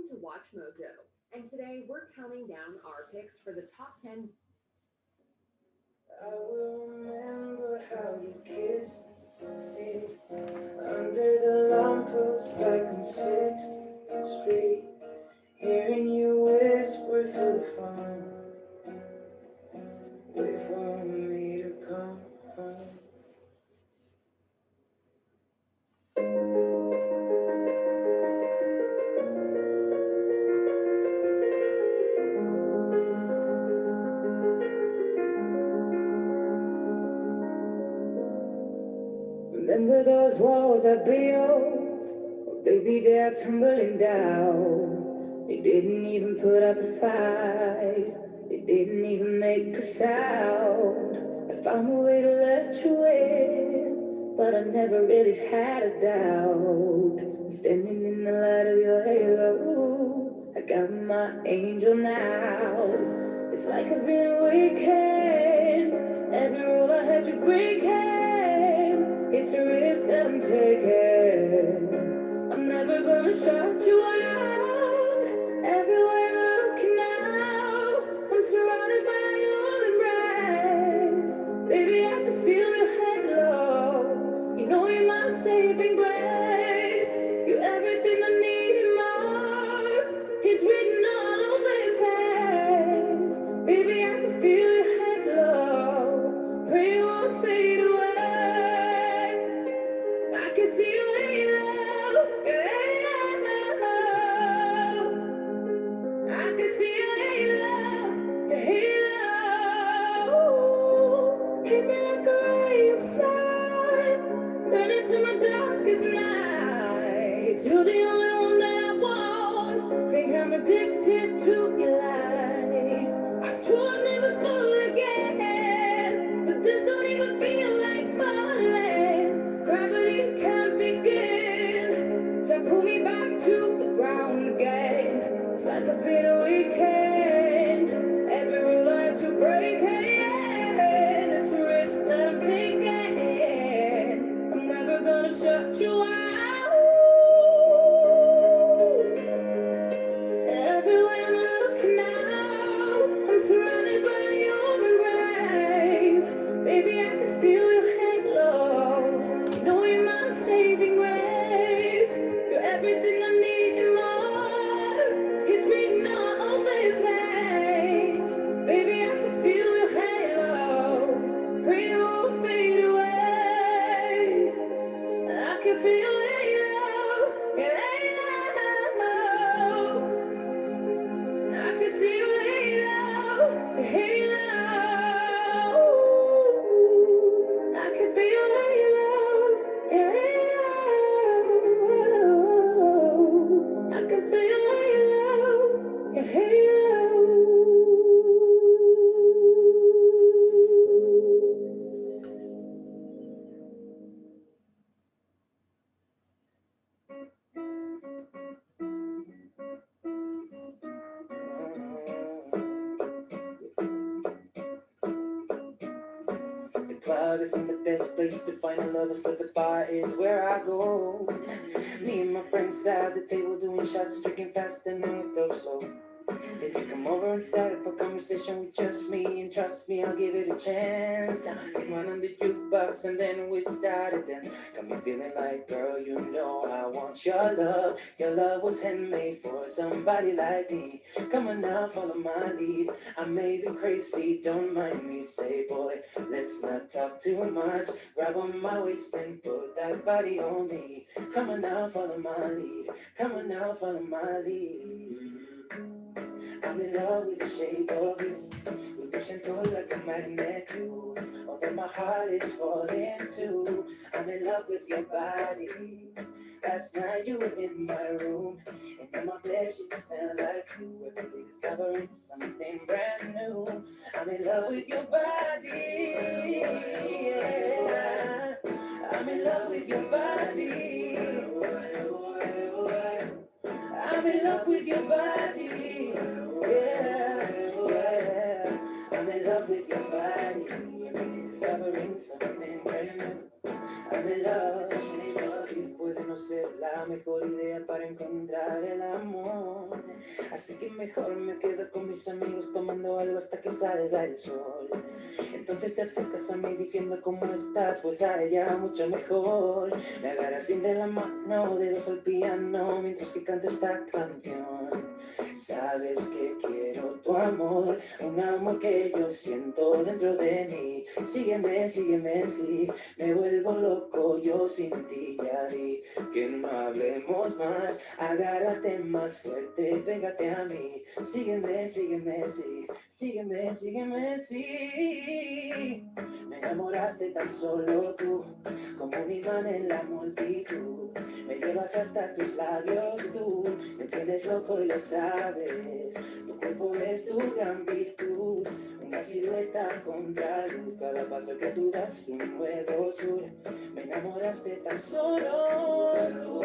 to Watch Mojo, and today we're counting down our picks for the top 10. I will remember how you kissed me under the lamppost back on 6th Street, hearing you whisper through the phone, wait for me to come home. Remember those walls I built? Well, baby, they're tumbling down. They didn't even put up a fight. They didn't even make a sound. I found a way to let you in, but I never really had a doubt. I'm standing in the light of your halo. I got my angel now. It's like I've been a weekend. Every rule I had to break. It's a risk that I'm taking. I'm never gonna shut you out. Everywhere I'm looking now, I'm surrounded by your embrace. Baby, I can feel your halo. You know you're my saving grace. You're everything I need and more. It's written all over your face. Baby, I can feel your halo. Pray you won't fade away. I can see your halo, your halo. I can see your halo, your halo. Hit me like a ray of sun, burn into my darkest nights. You're the only one that I want. Think I'm addicted to your light. I swore I'd never fall again, but this don't even feel like falling. Gravity can't begin to pull me back to the ground again. It's like a bitter weekend. Every rule I had to break, yeah. It's a risk that I'm taking. I'm never gonna shut you out. Everywhere I'm looking now, I'm surrounded by your embrace. Baby, I can feel your halo. You know you're my saving grace. You're everything I need and more. It's written all over your face. Baby, I can feel your halo. Pray you won't fade away. I can feel your halo, your halo. I can see your halo, your halo. I can feel your halo, your halo. I can feel your halo, your halo. The club isn't the best place to find a lover, so the bar is where I go. Me and my friends sat at the table doing shots, drinking fast, and then we talk slow. Then you come over and start up a conversation with just me, and trust me, I'll give it a chance. Now came on the jukebox and then we started dance. Got me feeling like, girl, you know I want your love. Your love was handmade for somebody like me. Come on now, follow my lead. I may be crazy, don't mind me. Say, boy, let's not talk too much. Grab on my waist and put that body on me. Come on now, follow my lead. Come on now, follow my lead. I'm in love with the shape of you. We push and pull like a magnet do. Although my heart is falling too. I'm in love with your body. Last night you were in my room, and in my bed sheet smell like you. Every day discovering something brand new. I'm in love with your body. Yeah. I'm in love with your body. I'm in love with your body. Yeah, yeah. I'm in love with your body. Discovering something brand new. I'm in love. Eso puede no ser la mejor idea para encontrar el amor. Así que mejor me quedo con mis amigos tomando algo hasta que salga el sol. Entonces te acercas a mí diciendo cómo estás, pues allá mucho mejor. Me agarras bien de la mano, dedos al piano, mientras que canto esta canción. Sabes que quiero tu amor, un amor que yo siento dentro de mí. Sígueme, sígueme, sí, me vuelvo loco yo sin ti, ya di que no hablemos más. Agárrate más fuerte, pégate a mí. Sígueme, sígueme, sí, sígueme, sígueme, sí. Me enamoraste tan solo tú, como un imán en la multitud. Me llevas hasta tus labios tú, me tienes loco y lo sabes. Tu cuerpo es tu gran virtud, una silueta contra luz. Cada paso que tú das un nuevo sur. Me enamoraste tan solo tú.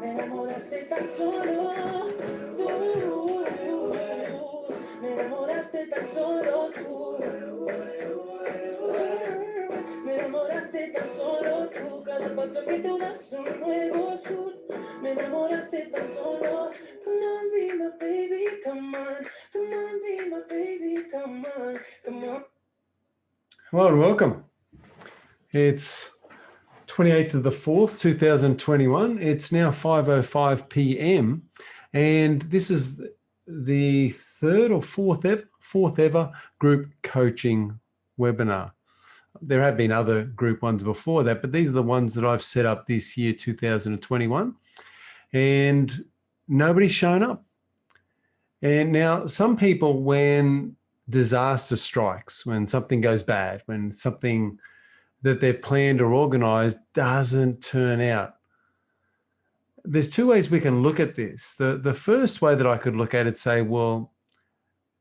Me enamoraste tan solo tú. Me enamoraste tan solo tú. Me enamoraste tan solo tú. Cada paso que tú das un nuevo sur. Me enamoraste tan solo. Come on, be my baby, come on. Come on, be my baby, come on. Come on. Hello and welcome. It's 28th of the 4th, 2021. It's now 5:05 p.m. and this is the third or fourth ever group coaching webinar. There have been other group ones before that, but these are the ones that I've set up this year, 2021, and nobody's shown up. And now some people, when disaster strikes, when something goes bad, when something that they've planned or organized doesn't turn out, there's two ways we can look at this. The first way that I could look at it, say, well,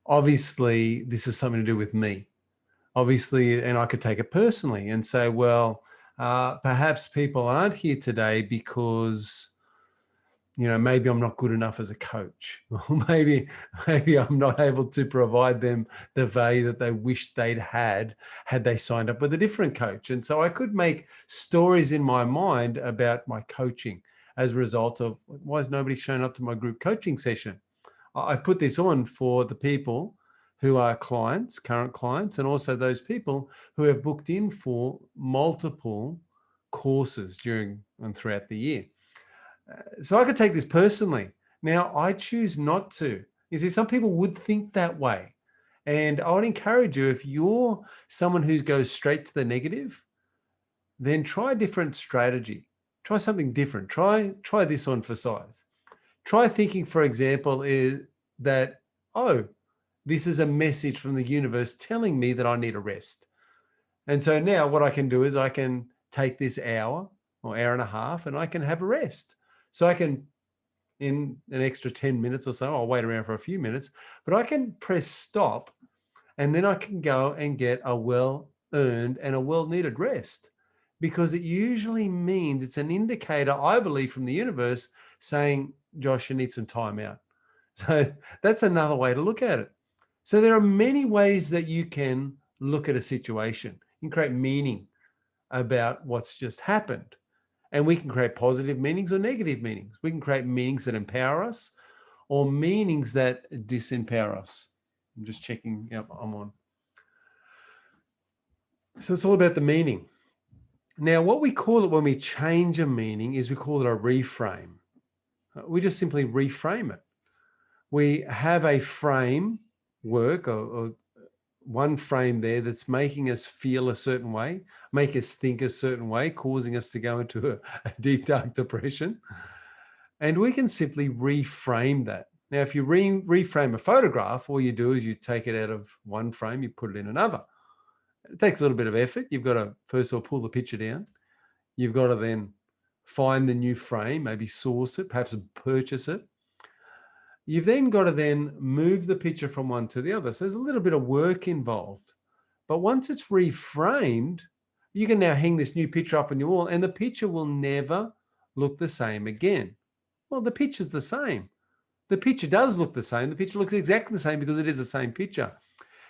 obviously this is something to do with me. Obviously, and I could take it personally and say, well, perhaps people aren't here today because, you know, maybe I'm not good enough as a coach, or maybe I'm not able to provide them the value that they wish they'd had they signed up with a different coach. And so I could make stories in my mind about my coaching as a result of, why has nobody shown up to my group coaching session? I put this on for the people who are clients, current clients, and also those people who have booked in for multiple courses during and throughout the year. So I could take this personally. Now, I choose not to. You see, some people would think that way. And I would encourage you, if you're someone who goes straight to the negative, then try a different strategy. Try something different. Try this on for size. Try thinking, for example, is that, oh, this is a message from the universe telling me that I need a rest. And so now what I can do is I can take this hour or hour and a half and I can have a rest. So I can, in an extra 10 minutes or so, I'll wait around for a few minutes, but I can press stop and then I can go and get a well-earned and a well-needed rest, because it usually means, it's an indicator, I believe, from the universe saying, Josh, you need some time out. So that's another way to look at it. So there are many ways that you can look at a situation. You can create meaning about what's just happened. And we can create positive meanings or negative meanings. We can create meanings that empower us or meanings that disempower us. I'm just checking. Yep, I'm on. So it's all about the meaning. Now, what we call it when we change a meaning is we call it a reframe. We just simply reframe it. We have a framework or one frame there that's making us feel a certain way, make us think a certain way, causing us to go into a deep, dark depression. And we can simply reframe that. Now, if you reframe a photograph, all you do is you take it out of one frame, you put it in another. It takes a little bit of effort. You've got to first of all pull the picture down. You've got to then find the new frame, maybe source it, perhaps purchase it. You've then got to then move the picture from one to the other. So there's a little bit of work involved. But once it's reframed, you can now hang this new picture up on your wall and the picture will never look the same again. Well, the picture's the same. The picture does look the same. The picture looks exactly the same because it is the same picture.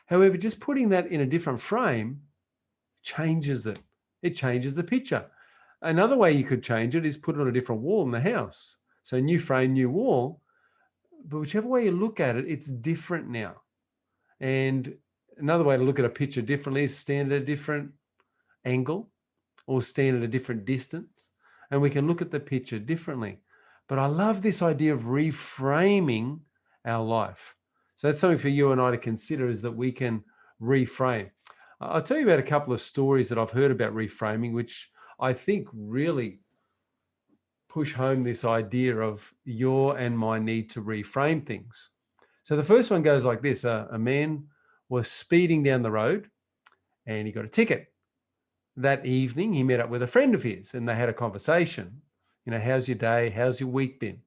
However, just putting that in a different frame changes it. It changes the picture. Another way you could change it is put it on a different wall in the house. So new frame, new wall. But whichever way you look at it, it's different now. And another way to look at a picture differently is stand at a different angle or stand at a different distance. And we can look at the picture differently. But I love this idea of reframing our life. So that's something for you and I to consider, is that we can reframe. I'll tell you about a couple of stories that I've heard about reframing, which I think really push home this idea of your and my need to reframe things. So the first one goes like this. A man was speeding down the road and he got a ticket. That evening, he met up with a friend of his and they had a conversation. How's your day? How's your week been?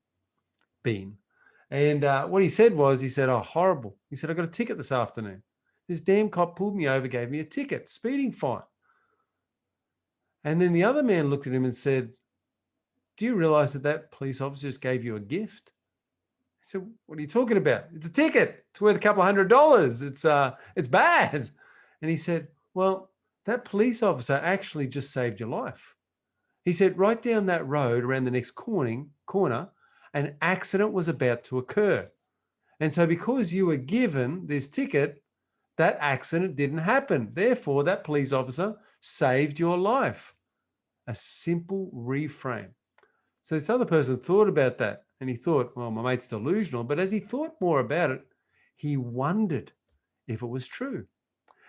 And what he said, oh, horrible. He said, I got a ticket this afternoon. This damn cop pulled me over, gave me a ticket, speeding fine. And then the other man looked at him and said, do you realize that police officer just gave you a gift? He said, what are you talking about? It's a ticket. It's worth a couple of $100. It's bad. And he said, well, that police officer actually just saved your life. He said, right down that road around the next corner, an accident was about to occur. And so because you were given this ticket, that accident didn't happen. Therefore, that police officer saved your life. A simple reframe. So this other person thought about that and he thought, well, my mate's delusional. But as he thought more about it, he wondered if it was true.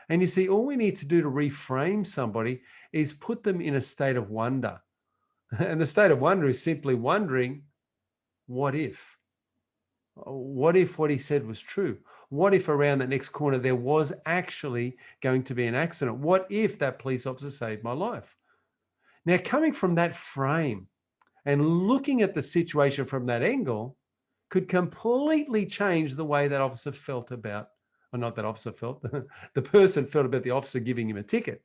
And you see, all we need to do to reframe somebody is put them in a state of wonder. And the state of wonder is simply wondering, what if? What if what he said was true? What if around that next corner there was actually going to be an accident? What if that police officer saved my life? Now, coming from that frame and looking at the situation from that angle could completely change the way that officer felt about, or not that officer felt, the person felt about the officer giving him a ticket.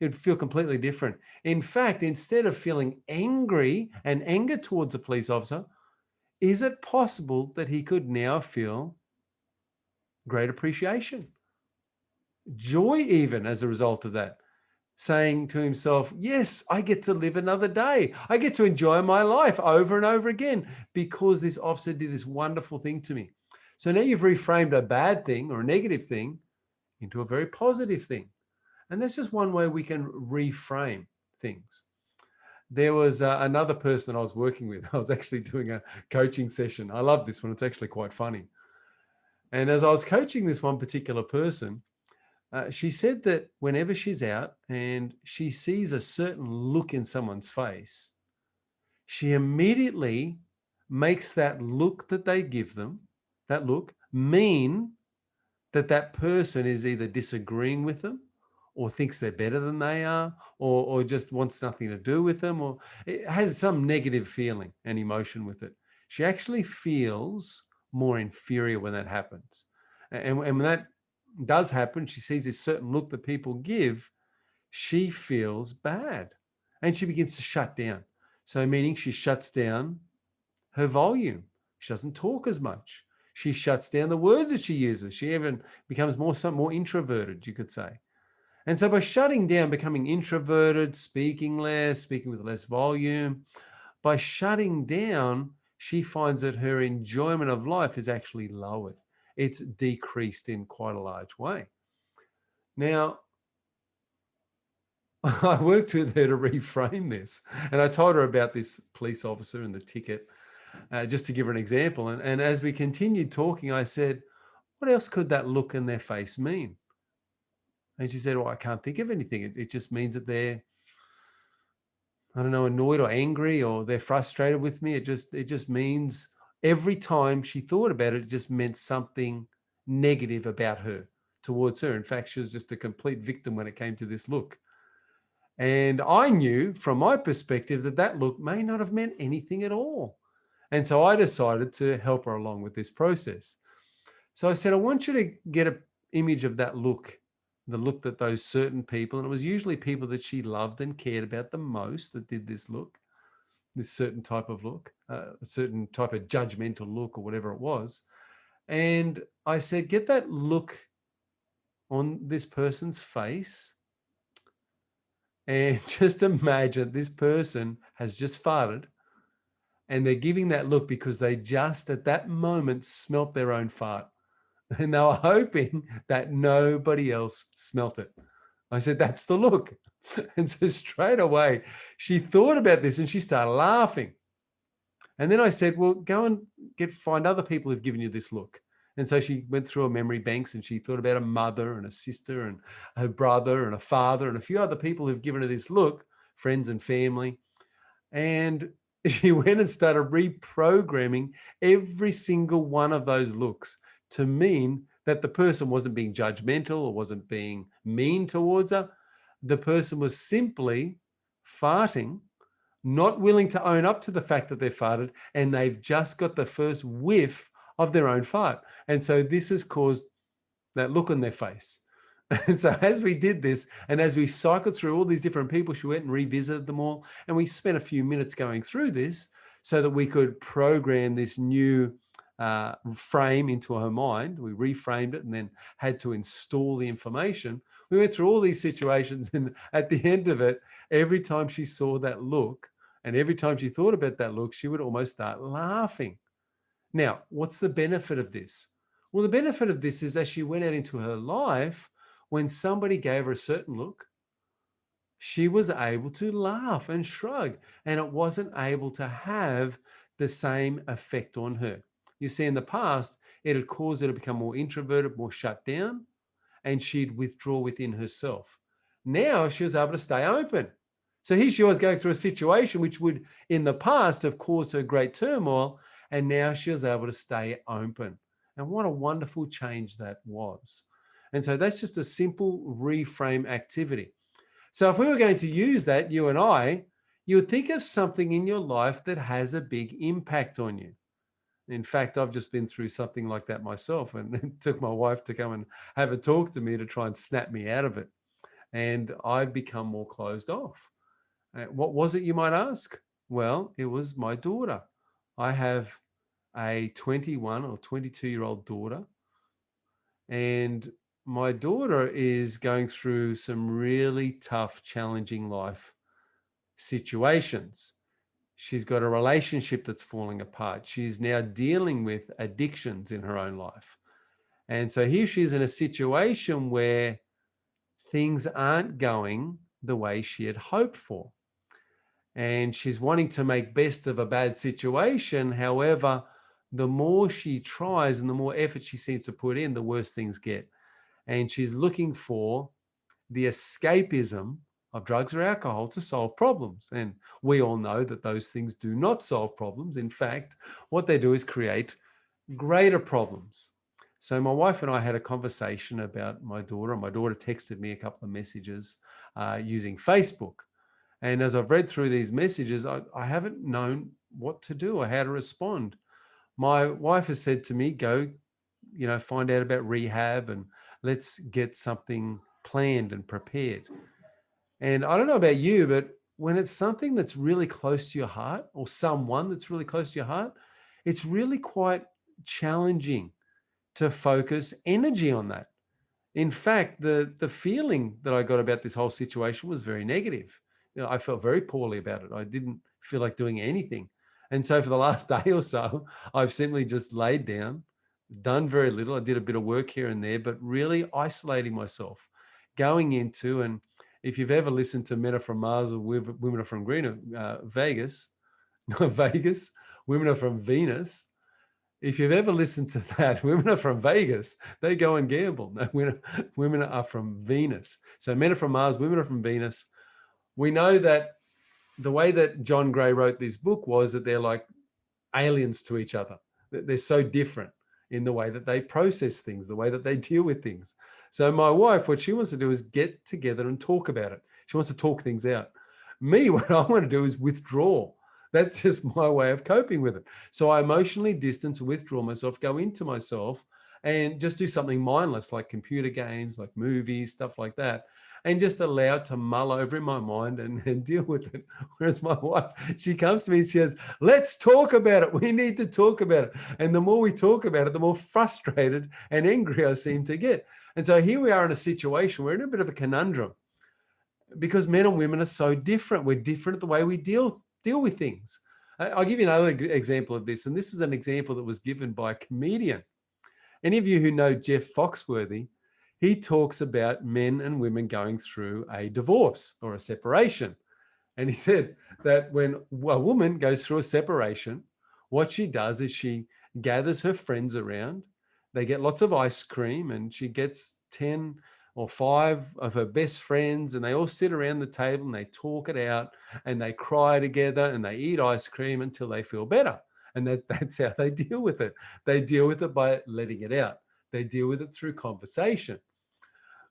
It would feel completely different. In fact, instead of feeling angry and anger towards a police officer, is it possible that he could now feel great appreciation, joy even as a result of that? Saying to himself, yes, I get to live another day. I get to enjoy my life over and over again because this officer did this wonderful thing to me. So now you've reframed a bad thing or a negative thing into a very positive thing. And that's just one way we can reframe things. There was another person that I was working with. I was actually doing a coaching session. I love this one. It's actually quite funny. And as I was coaching this one particular person, she said that whenever she's out and she sees a certain look in someone's face, she immediately makes that look that they give them, that look, mean that that person is either disagreeing with them or thinks they're better than they are, or just wants nothing to do with them, or it has some negative feeling and emotion with it. She actually feels more inferior when that happens. And when that does happen, she sees this certain look that people give, she feels bad and she begins to shut down. So meaning she shuts down her volume. She doesn't talk as much. She shuts down the words that she uses. She even becomes more introverted, you could say. And so by shutting down, becoming introverted, speaking less, speaking with less volume, by shutting down, she finds that her enjoyment of life is actually lowered. It's decreased in quite a large way. Now, I worked with her to reframe this, and I told her about this police officer and the ticket, just to give her an example. And as we continued talking, I said, what else could that look in their face mean? And she said, well, I can't think of anything. It just means that they're, I don't know, annoyed or angry, or they're frustrated with me. It just means every time she thought about it, it just meant something negative about her, towards her. In fact, she was just a complete victim when it came to this look. And I knew from my perspective that that look may not have meant anything at all. And so I decided to help her along with this process. So I said, I want you to get an image of that look, the look that those certain people, and it was usually people that she loved and cared about the most that did this look, this certain type of look, a certain type of judgmental look or whatever it was. And I said, get that look on this person's face and just imagine this person has just farted And they're giving that look because they just at that moment smelt their own fart. And they were hoping that nobody else smelt it. I said, that's the look. And so straight away, she thought about this and she started laughing. And then I said, well, go and find other people who've given you this look. And so she went through her memory banks and she thought about a mother and a sister and her brother and a father and a few other people who've given her this look, friends and family. And she went and started reprogramming every single one of those looks to mean that the person wasn't being judgmental or wasn't being mean towards her. The person was simply farting, not willing to own up to the fact that they farted, and they've just got the first whiff of their own fart. And so this has caused that look on their face. And so as we did this, and as we cycled through all these different people, she went and revisited them all. And we spent a few minutes going through this so that we could program this new frame into her mind. We reframed it and then had to install the information. We went through all these situations, and at the end of it, every time she saw that look and every time she thought about that look, she would almost start laughing. Now, what's the benefit of this? Well, the benefit of this is as she went out into her life, when somebody gave her a certain look, she was able to laugh and shrug, and it wasn't able to have the same effect on her. You see, in the past, it had caused her to become more introverted, more shut down, and she'd withdraw within herself. Now she was able to stay open. So here she was going through a situation which would, in the past, have caused her great turmoil, and now she was able to stay open. And what a wonderful change that was. And so that's just a simple reframe activity. So if we were going to use that, you and I, you would think of something in your life that has a big impact on you. In fact, I've just been through something like that myself, and it took my wife to come and have a talk to me to try and snap me out of it. And I've become more closed off. What was it, you might ask? Well, it was my daughter. I have a 21 or 22-year-old daughter, and my daughter is going through some really tough, challenging life situations. She's got a relationship that's falling apart. She's now dealing with addictions in her own life. And so here she is in a situation where things aren't going the way she had hoped for. And she's wanting to make best of a bad situation. However, the more she tries and the more effort she seems to put in, the worse things get. And she's looking for the escapism of drugs or alcohol to solve problems. And we all know that those things do not solve problems. In fact, what they do is create greater problems. So my wife and I had a conversation about my daughter. My daughter texted me a couple of messages using Facebook. And as I've read through these messages, I haven't known what to do or how to respond. My wife has said to me, go, find out about rehab and let's get something planned and prepared. And I don't know about you, but when it's something that's really close to your heart or someone that's really close to your heart, it's really quite challenging to focus energy on that. In fact, the feeling that I got about this whole situation was very negative. I felt very poorly about it. I didn't feel like doing anything. And so for the last day or so, I've simply just laid down, done very little. I did a bit of work here and there, but really isolating myself, going into, and if you've ever listened to Men Are From Mars or Women Are From Vegas, not Vegas, Women Are From Venus. If you've ever listened to that, Women Are From Vegas, they go and gamble. No, women are from Venus. So Men Are From Mars, Women Are From Venus. We know that the way that John Gray wrote this book was that they're like aliens to each other. They're so different in the way that they process things, the way that they deal with things. So my wife, what she wants to do is get together and talk about it. She wants to talk things out. Me, what I want to do is withdraw. That's just my way of coping with it. So I emotionally distance, withdraw myself, go into myself and just do something mindless like computer games, like movies, stuff like that. And just allow it to mull over in my mind and deal with it. Whereas my wife, she comes to me and she says, let's talk about it. We need to talk about it. And the more we talk about it, the more frustrated and angry I seem to get. And so here we are in a situation, we're in a bit of a conundrum because men and women are so different. We're different at the way we deal with things. I'll give you another example of this. And this is an example that was given by a comedian. Any of you who know Jeff Foxworthy, he talks about men and women going through a divorce or a separation. And he said that when a woman goes through a separation, what she does is she gathers her friends around. They get lots of ice cream, and she gets 10 or 5 of her best friends, and they all sit around the table and they talk it out, and they cry together, and they eat ice cream until they feel better. And that's how they deal with it. They deal with it by letting it out. They deal with it through conversation.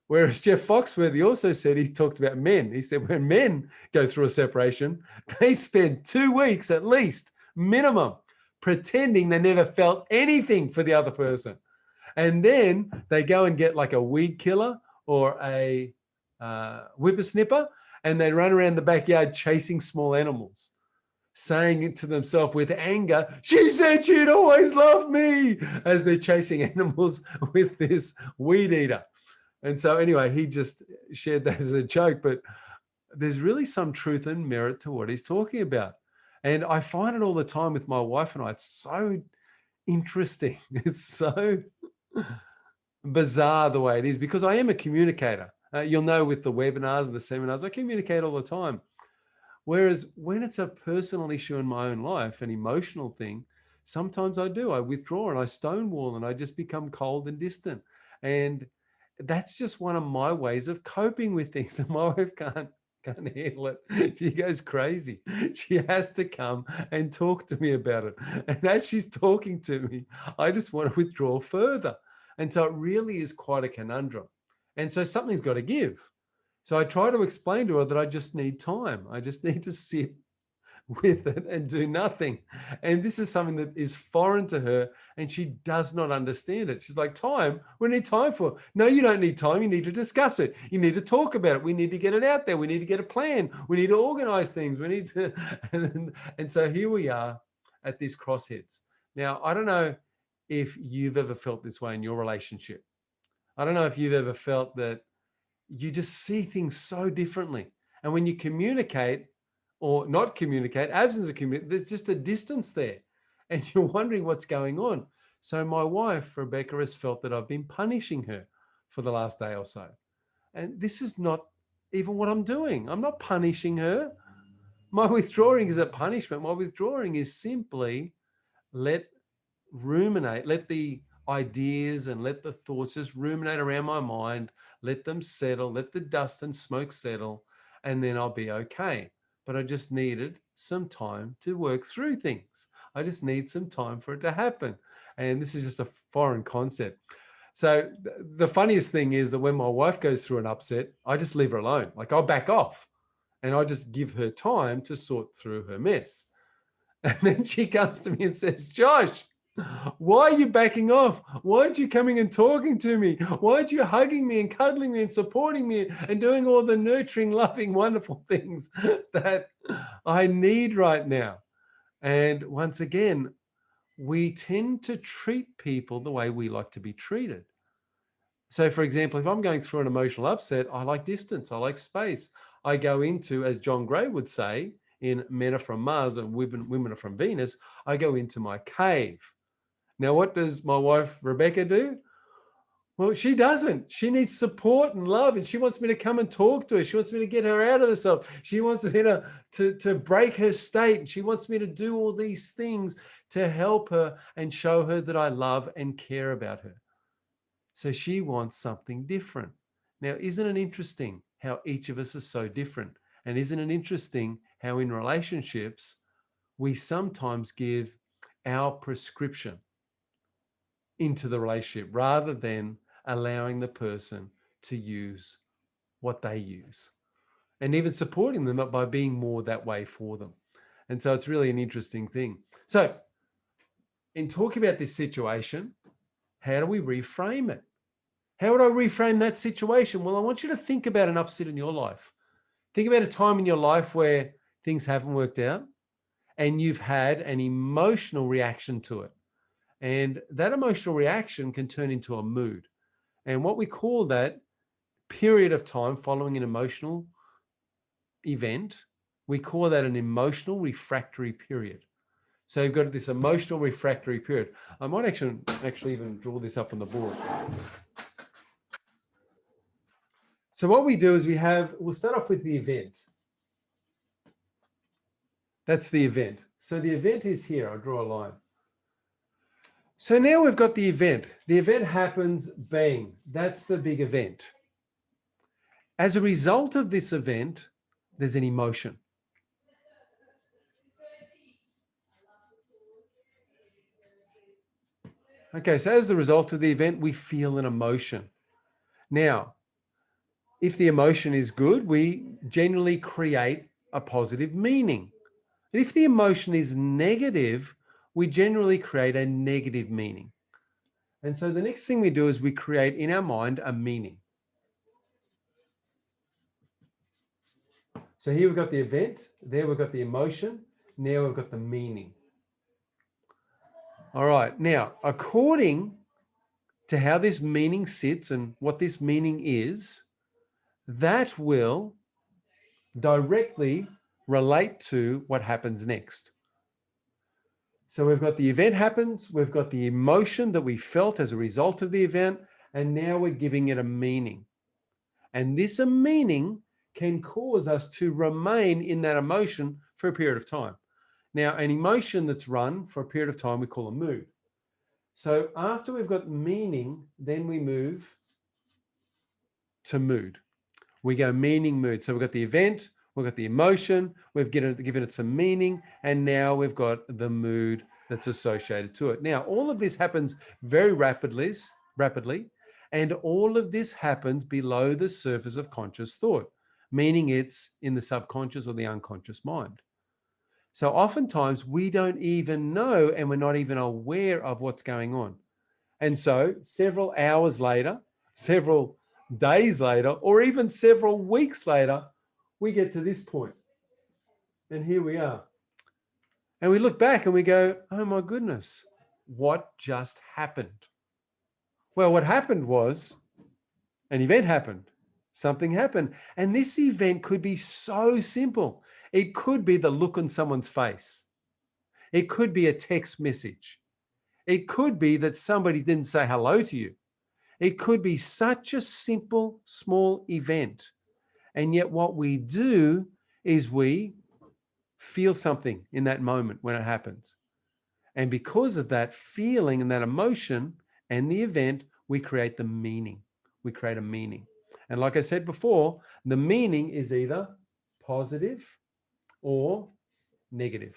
Whereas Jeff Foxworthy also said, he talked about men. He said when men go through a separation, they spend 2 weeks at least, minimum, pretending they never felt anything for the other person. And then they go and get like a weed killer or a whippersnipper, and they run around the backyard chasing small animals, saying it to themselves with anger, "She said she'd always love me," as they're chasing animals with this weed eater. And so anyway, he just shared that as a joke, but there's really some truth and merit to what he's talking about. And I find it all the time with my wife and I. It's so interesting. It's so bizarre the way it is, because I am a communicator. You'll know with the webinars and the seminars, I communicate all the time. Whereas when it's a personal issue in my own life, an emotional thing, sometimes I do. I withdraw and I stonewall and I just become cold and distant. And that's just one of my ways of coping with things. And my wife can't handle it. She goes crazy. She has to come and talk to me about it. And as she's talking to me, I just want to withdraw further. And so it really is quite a conundrum. And so something's got to give. So I try to explain to her that I just need time. I just need to sit with it and do nothing. And this is something that is foreign to her, and she does not understand it. She's like, "Time? What do you need time for?" "No, you don't need time. You need to discuss it. You need to talk about it. We need to get it out there. We need to get a plan. We need to organize things. We need to..." And so here we are at these crossheads. Now, I don't know if you've ever felt this way in your relationship. I don't know if you've ever felt that you just see things so differently. And when you communicate or not communicate, absence of communication, there's just a distance there. And you're wondering what's going on. So my wife, Rebecca, has felt that I've been punishing her for the last day or so. And this is not even what I'm doing. I'm not punishing her. My withdrawing is a punishment. My withdrawing is simply let the ideas and let the thoughts just ruminate around my mind, let them settle, let the dust and smoke settle, and then I'll be okay. But I just needed some time to work through things. I just need some time for it to happen. And this is just a foreign concept. So the funniest thing is that when my wife goes through an upset, I just leave her alone. Like, I'll back off and I just give her time to sort through her mess. And then she comes to me and says, "Josh, why are you backing off? Why aren't you coming and talking to me? Why aren't you hugging me and cuddling me and supporting me and doing all the nurturing, loving, wonderful things that I need right now?" And once again, we tend to treat people the way we like to be treated. So, for example, if I'm going through an emotional upset, I like distance, I like space. I go into, as John Gray would say, in Men Are From Mars and Women Are From Venus, I go into my cave. Now, what does my wife, Rebecca, do? Well, she doesn't. She needs support and love, and she wants me to come and talk to her. She wants me to get her out of herself. She wants me to break her state. She wants me to do all these things to help her and show her that I love and care about her. So she wants something different. Now, isn't it interesting how each of us is so different? And isn't it interesting how in relationships, we sometimes give our prescription into the relationship rather than allowing the person to use what they use, and even supporting them by being more that way for them. And so it's really an interesting thing. So in talking about this situation, how do we reframe it? How would I reframe that situation? Well, I want you to think about an upset in your life. Think about a time in your life where things haven't worked out and you've had an emotional reaction to it. And that emotional reaction can turn into a mood. And what we call that period of time following an emotional event, we call that an emotional refractory period. So you've got this emotional refractory period. I might actually even draw this up on the board. So what we do is we'll start off with the event. That's the event. So the event is here. I'll draw a line. So now we've got the event. The event happens, bang. That's the big event. As a result of this event, there's an emotion. Okay, so as a result of the event, we feel an emotion. Now, if the emotion is good, we generally create a positive meaning. And if the emotion is negative, we generally create a negative meaning. And so the next thing we do is we create in our mind a meaning. So here we've got the event, there we've got the emotion, now we've got the meaning. All right, now, according to how this meaning sits and what this meaning is, that will directly relate to what happens next. So we've got the event happens, we've got the emotion that we felt as a result of the event, and now we're giving it a meaning. And this meaning can cause us to remain in that emotion for a period of time. Now, an emotion that's run for a period of time, we call a mood. So after we've got meaning, then we move to mood. We go meaning, mood. So we've got the event, we've got the emotion, we've given it some meaning, and now we've got the mood that's associated to it. Now, all of this happens very rapidly, and all of this happens below the surface of conscious thought, meaning it's in the subconscious or the unconscious mind. So oftentimes we don't even know, and we're not even aware of what's going on. And so several hours later, several days later, or even several weeks later, we get to this point. And here we are. And we look back and we go, oh my goodness, what just happened? Well, what happened was an event happened. Something happened. And this event could be so simple. It could be the look on someone's face. It could be a text message. It could be that somebody didn't say hello to you. It could be such a simple, small event. And yet what we do is we feel something in that moment when it happens. And because of that feeling and that emotion and the event, we create the meaning. We create a meaning. And like I said before, the meaning is either positive or negative.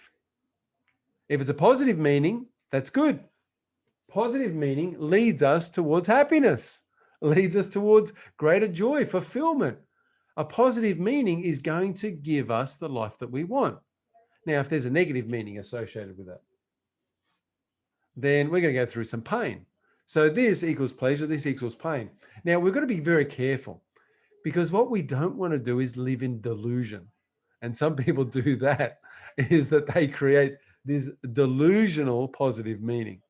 If it's a positive meaning, that's good. Positive meaning leads us towards happiness, leads us towards greater joy, fulfillment. A positive meaning is going to give us the life that we want. Now, if there's a negative meaning associated with that, then we're going to go through some pain. So this equals pleasure, this equals pain. Now, we've got to be very careful, because what we don't want to do is live in delusion. And some people do that, is that they create this delusional positive meaning.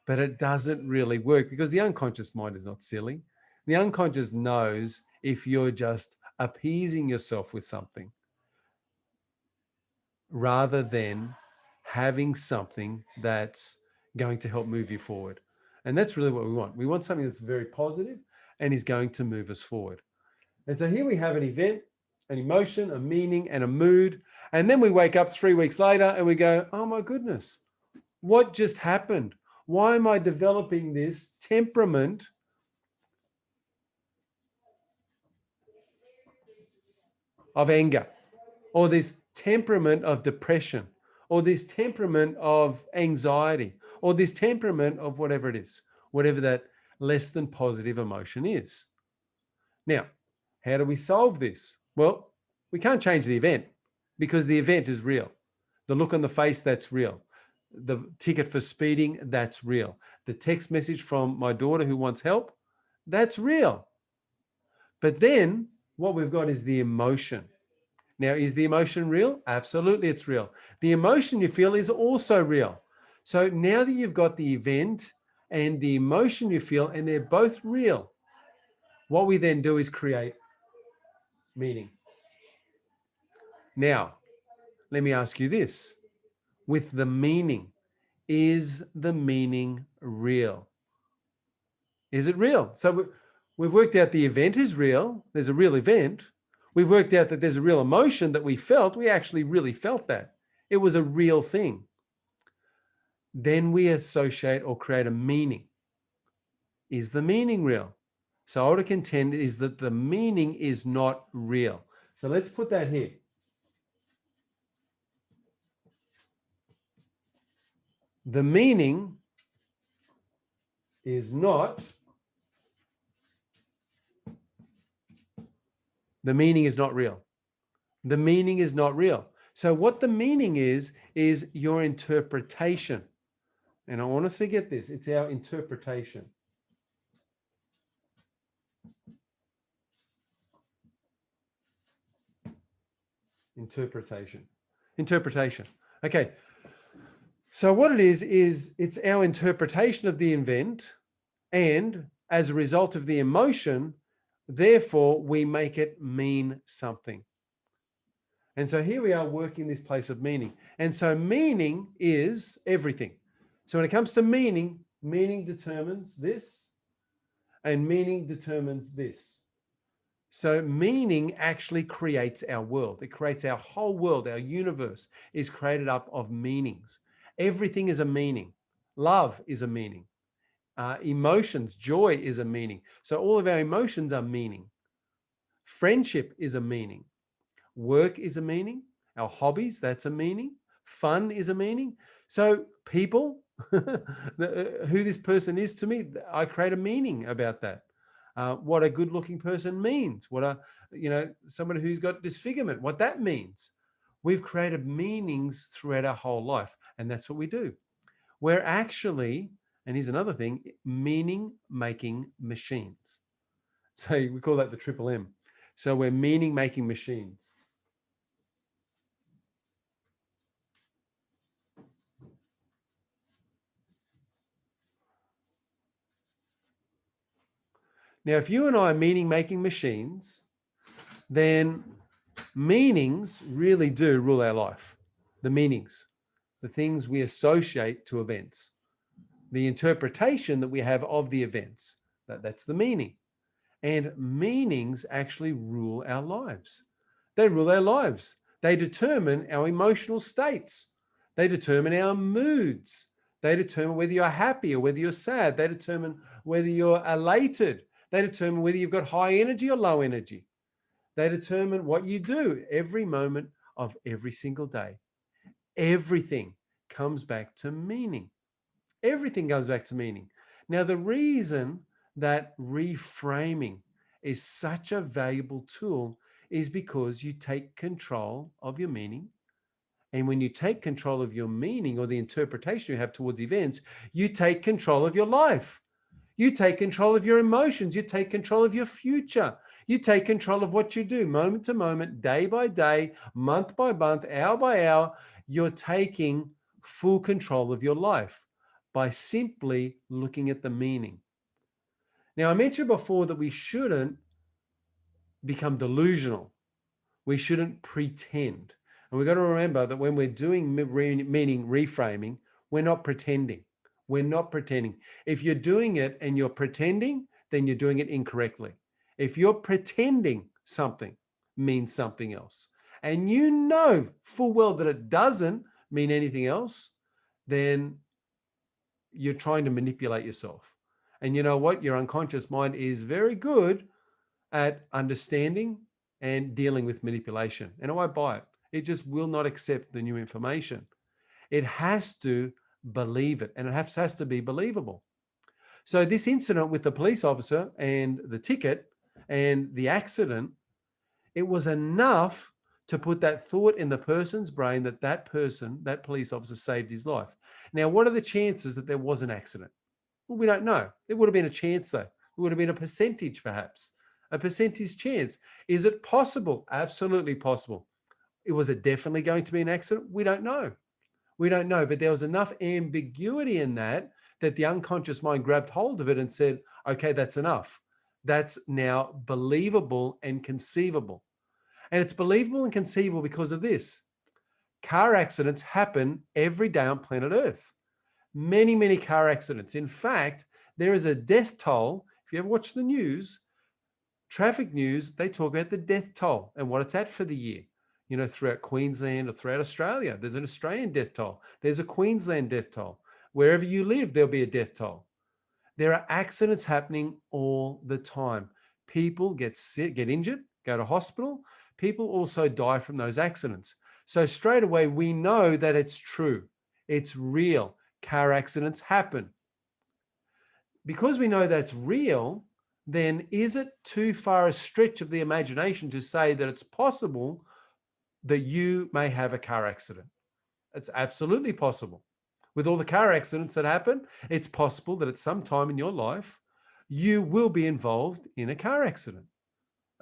But it doesn't really work, because the unconscious mind is not silly. The unconscious knows if you're just appeasing yourself with something rather than having something that's going to help move you forward. And that's really what we want. We want something that's very positive and is going to move us forward. And so here we have an event, an emotion, a meaning, and a mood. And then we wake up 3 weeks later and we go, oh my goodness, what just happened? Why am I developing this temperament of anger, or this temperament of depression, or this temperament of anxiety, or this temperament of whatever it is, whatever that less than positive emotion is? Now, how do we solve this? Well, we can't change the event, because the event is real. The look on the face, that's real. The ticket for speeding, that's real. The text message from my daughter who wants help, that's real. But then what we've got is the emotion. Now, is the emotion real? Absolutely, it's real. The emotion you feel is also real. So now that you've got the event and the emotion you feel, and they're both real, what we then do is create meaning. Now, let me ask you this. with the meaning. Is the meaning real? Is it real? So we've worked out the event is real. There's a real event. We've worked out that there's a real emotion that we felt. We actually really felt that. It was a real thing. Then we associate or create a meaning. Is the meaning real? So I would contend is that the meaning is not real. So let's put that here. The meaning is not real. The meaning is not real. So what the meaning is your interpretation. And I want us to get this. It's our interpretation. Interpretation. Okay. So what it is it's our interpretation of the event, and as a result of the emotion, therefore we make it mean something. And so here we are working this place of meaning. And so meaning is everything. So when it comes to meaning, meaning determines this, and meaning determines this. So meaning actually creates our world. It creates our whole world. Our universe is created up of meanings. Everything is a meaning. Love is a meaning. Emotions, joy is a meaning. So all of our emotions are meaning. Friendship is a meaning. Work is a meaning. Our hobbies, that's a meaning. Fun is a meaning. So people, who this person is to me, I create a meaning about that. What a good-looking person means, somebody who's got disfigurement, what that means. We've created meanings throughout our whole life, and that's what we do. We're actually, and here's another thing, meaning-making machines. So we call that the triple M. So we're meaning-making machines. Now, if you and I are meaning-making machines, then meanings really do rule our life. The meanings, the things we associate to events, the interpretation that we have of the events, that's the meaning. And meanings actually rule our lives. They rule our lives. They determine our emotional states. They determine our moods. They determine whether you're happy or whether you're sad. They determine whether you're elated. They determine whether you've got high energy or low energy. They determine what you do every moment of every single day. Everything comes back to meaning. Everything goes back to meaning. Now, the reason that reframing is such a valuable tool is because you take control of your meaning. And when you take control of your meaning or the interpretation you have towards events, you take control of your life. You take control of your emotions. You take control of your future. You take control of what you do moment to moment, day by day, month by month, hour by hour. You're taking full control of your life by simply looking at the meaning. Now, I mentioned before that we shouldn't become delusional. We shouldn't pretend. And we've got to remember that when we're doing meaning reframing, we're not pretending. We're not pretending. If you're doing it and you're pretending, then you're doing it incorrectly. If you're pretending something means something else, and you know full well that it doesn't mean anything else, then you're trying to manipulate yourself. And you know what? Your unconscious mind is very good at understanding and dealing with manipulation. And I won't buy it. It just will not accept the new information. It has to believe it, and it has to be believable. So this incident with the police officer and the ticket and the accident, it was enough to put that thought in the person's brain that person, that police officer, saved his life. Now, what are the chances that there was an accident? Well, we don't know. It would have been a chance, though. It would have been a percentage, perhaps. A percentage chance. Is it possible? Absolutely possible. Was it definitely going to be an accident? We don't know. We don't know, but there was enough ambiguity in that the unconscious mind grabbed hold of it and said, okay, that's enough. That's now believable and conceivable. And it's believable and conceivable because of this. car accidents happen every day on planet Earth. Many, many car accidents. In fact, there is a death toll. If you ever watch the news, traffic news, they talk about the death toll and what it's at for the year. You know, throughout Queensland or throughout Australia, there's an Australian death toll. There's a Queensland death toll. Wherever you live, there'll be a death toll. There are accidents happening all the time. People get sick, get injured, go to hospital. People also die from those accidents. So straight away, we know that it's true. It's real. Car accidents happen. Because we know that's real, then is it too far a stretch of the imagination to say that it's possible that you may have a car accident? It's absolutely possible. With all the car accidents that happen, it's possible that at some time in your life, you will be involved in a car accident.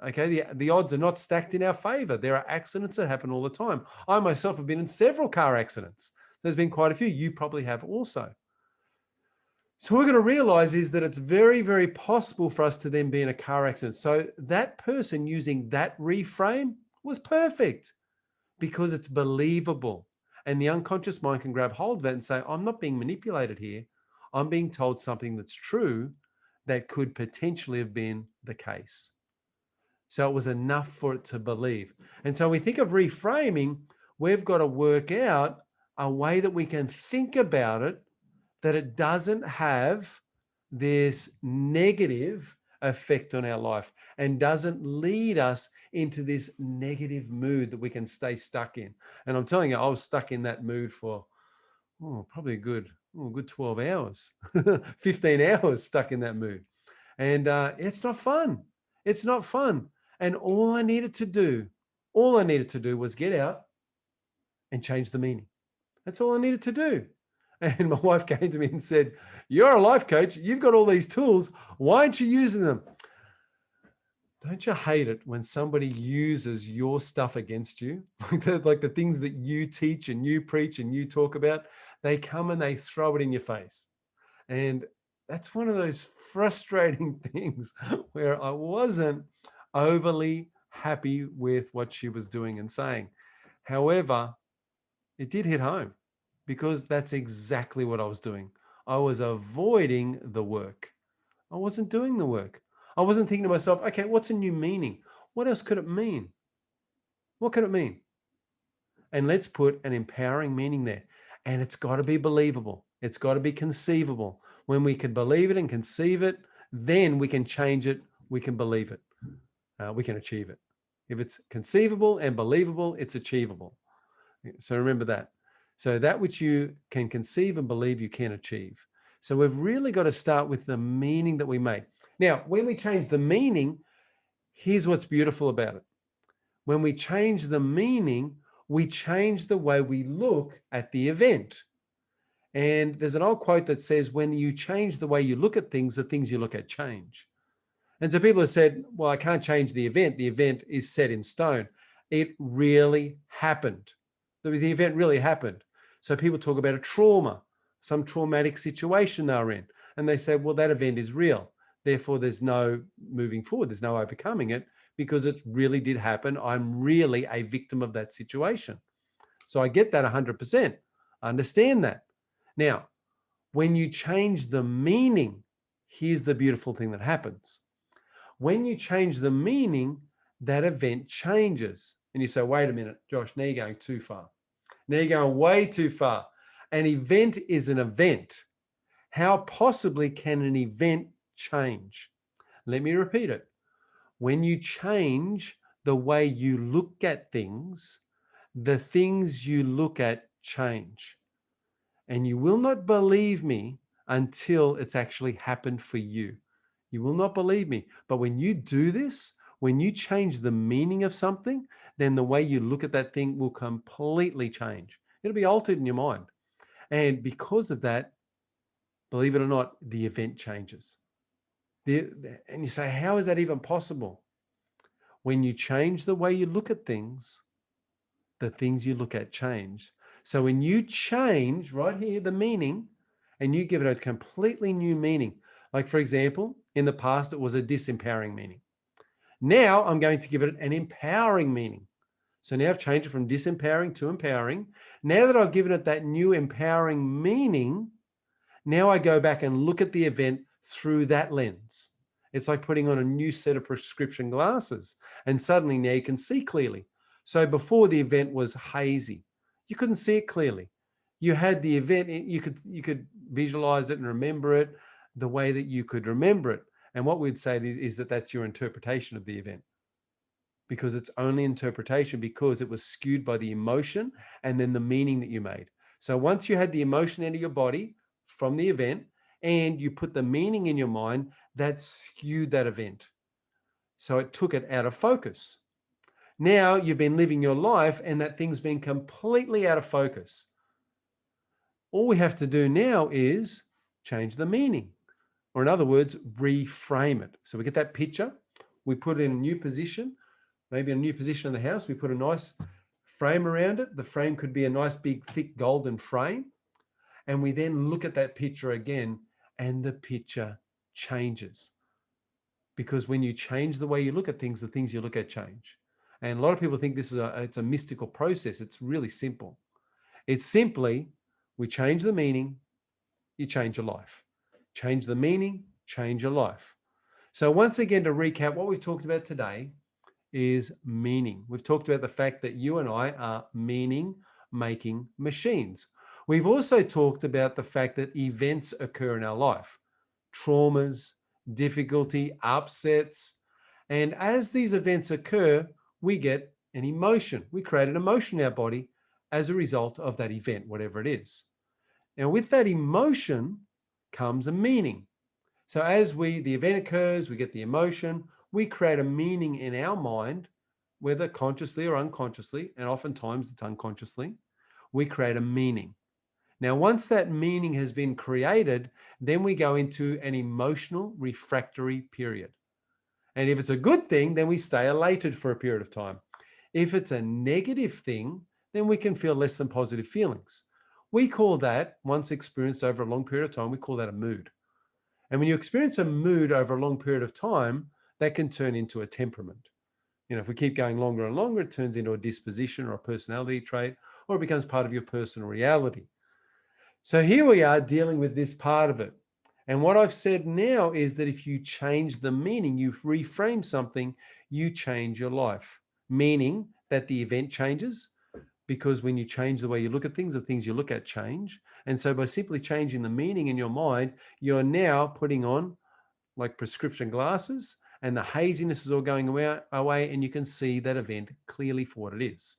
Okay, the odds are not stacked in our favor. There are accidents that happen all the time. I myself have been in several car accidents. There's been quite a few. You probably have also. So what we're going to realize is that it's very, very possible for us to then be in a car accident. So that person using that reframe was perfect because it's believable. And the unconscious mind can grab hold of that and say, I'm not being manipulated here. I'm being told something that's true that could potentially have been the case. So it was enough for it to believe. And so we think of reframing, we've got to work out a way that we can think about it, that it doesn't have this negative effect on our life and doesn't lead us into this negative mood that we can stay stuck in. And I'm telling you, I was stuck in that mood for probably a good 12 hours, 15 hours stuck in that mood. And it's not fun. It's not fun. And all I needed to do was get out and change the meaning. That's all I needed to do. And my wife came to me and said, you're a life coach. You've got all these tools. Why aren't you using them? Don't you hate it when somebody uses your stuff against you? Like the things that you teach and you preach and you talk about, they come and they throw it in your face. And that's one of those frustrating things where I wasn't overly happy with what she was doing and saying. However, it did hit home because that's exactly what I was doing. I was avoiding the work. I wasn't doing the work. I wasn't thinking to myself, okay, what's a new meaning? What else could it mean? What could it mean? And let's put an empowering meaning there. And it's got to be believable. It's got to be conceivable. When we can believe it and conceive it, then we can change it. We can believe it. We can achieve it. If it's conceivable and believable, it's achievable. So remember that. So that which you can conceive and believe, you can achieve. So we've really got to start with the meaning that we make. Now, when we change the meaning, here's what's beautiful about it. When we change the meaning, we change the way we look at the event. And there's an old quote that says, when you change the way you look at things, the things you look at change. And so people have said, well, I can't change the event. The event is set in stone. It really happened. The event really happened. So people talk about a trauma, some traumatic situation they were in. And they say, well, that event is real. Therefore, there's no moving forward. There's no overcoming it because it really did happen. I'm really a victim of that situation. So I get that 100%. I understand that. Now, when you change the meaning, here's the beautiful thing that happens. When you change the meaning, that event changes. And you say, wait a minute, Josh, now you're going too far. Now you're going way too far. An event is an event. How possibly can an event change? Let me repeat it. When you change the way you look at things, the things you look at change. And you will not believe me until it's actually happened for you. You will not believe me. But when you do this, when you change the meaning of something, then the way you look at that thing will completely change. It'll be altered in your mind. And because of that, believe it or not, the event changes. And you say, how is that even possible? When you change the way you look at things, the things you look at change. So when you change right here, the meaning, and you give it a completely new meaning, like for example, in the past, it was a disempowering meaning. Now I'm going to give it an empowering meaning. So now I've changed it from disempowering to empowering. Now that I've given it that new empowering meaning, now I go back and look at the event through that lens. It's like putting on a new set of prescription glasses, and suddenly now you can see clearly. So before, the event was hazy. You couldn't see it clearly. You had the event, you could visualize it and remember it the way that you could remember it. And what we'd say is that that's your interpretation of the event, because it's only interpretation because it was skewed by the emotion and then the meaning that you made. So once you had the emotion into your body from the event and you put the meaning in your mind, that skewed that event. So it took it out of focus. Now you've been living your life and that thing's been completely out of focus. All we have to do now is change the meaning, or in other words, reframe it. So we get that picture, we put it in a new position, maybe a new position in the house. We put a nice frame around it. The frame could be a nice, big, thick golden frame. And we then look at that picture again, and the picture changes. Because when you change the way you look at things, the things you look at change. And a lot of people think this is it's a mystical process. It's really simple. It's simply, we change the meaning, you change your life. Change the meaning, change your life. So once again, to recap, what we've talked about today is meaning. We've talked about the fact that you and I are meaning-making machines. We've also talked about the fact that events occur in our life, traumas, difficulty, upsets. And as these events occur, we get an emotion. We create an emotion in our body as a result of that event, whatever it is. Now, with that emotion comes a meaning. So as the event occurs, we get the emotion, we create a meaning in our mind, whether consciously or unconsciously, and oftentimes it's unconsciously, we create a meaning. Now, once that meaning has been created, then we go into an emotional refractory period. And if it's a good thing, then we stay elated for a period of time. If it's a negative thing, then we can feel less than positive feelings. We call that, once experienced over a long period of time, we call that a mood. And when you experience a mood over a long period of time, that can turn into a temperament. You know, if we keep going longer and longer, it turns into a disposition or a personality trait, or it becomes part of your personal reality. So here we are dealing with this part of it. And what I've said now is that if you change the meaning, you reframe something, you change your life. Meaning that the event changes, because when you change the way you look at things, the things you look at change. And so by simply changing the meaning in your mind, you're now putting on like prescription glasses, and the haziness is all going away, and you can see that event clearly for what it is.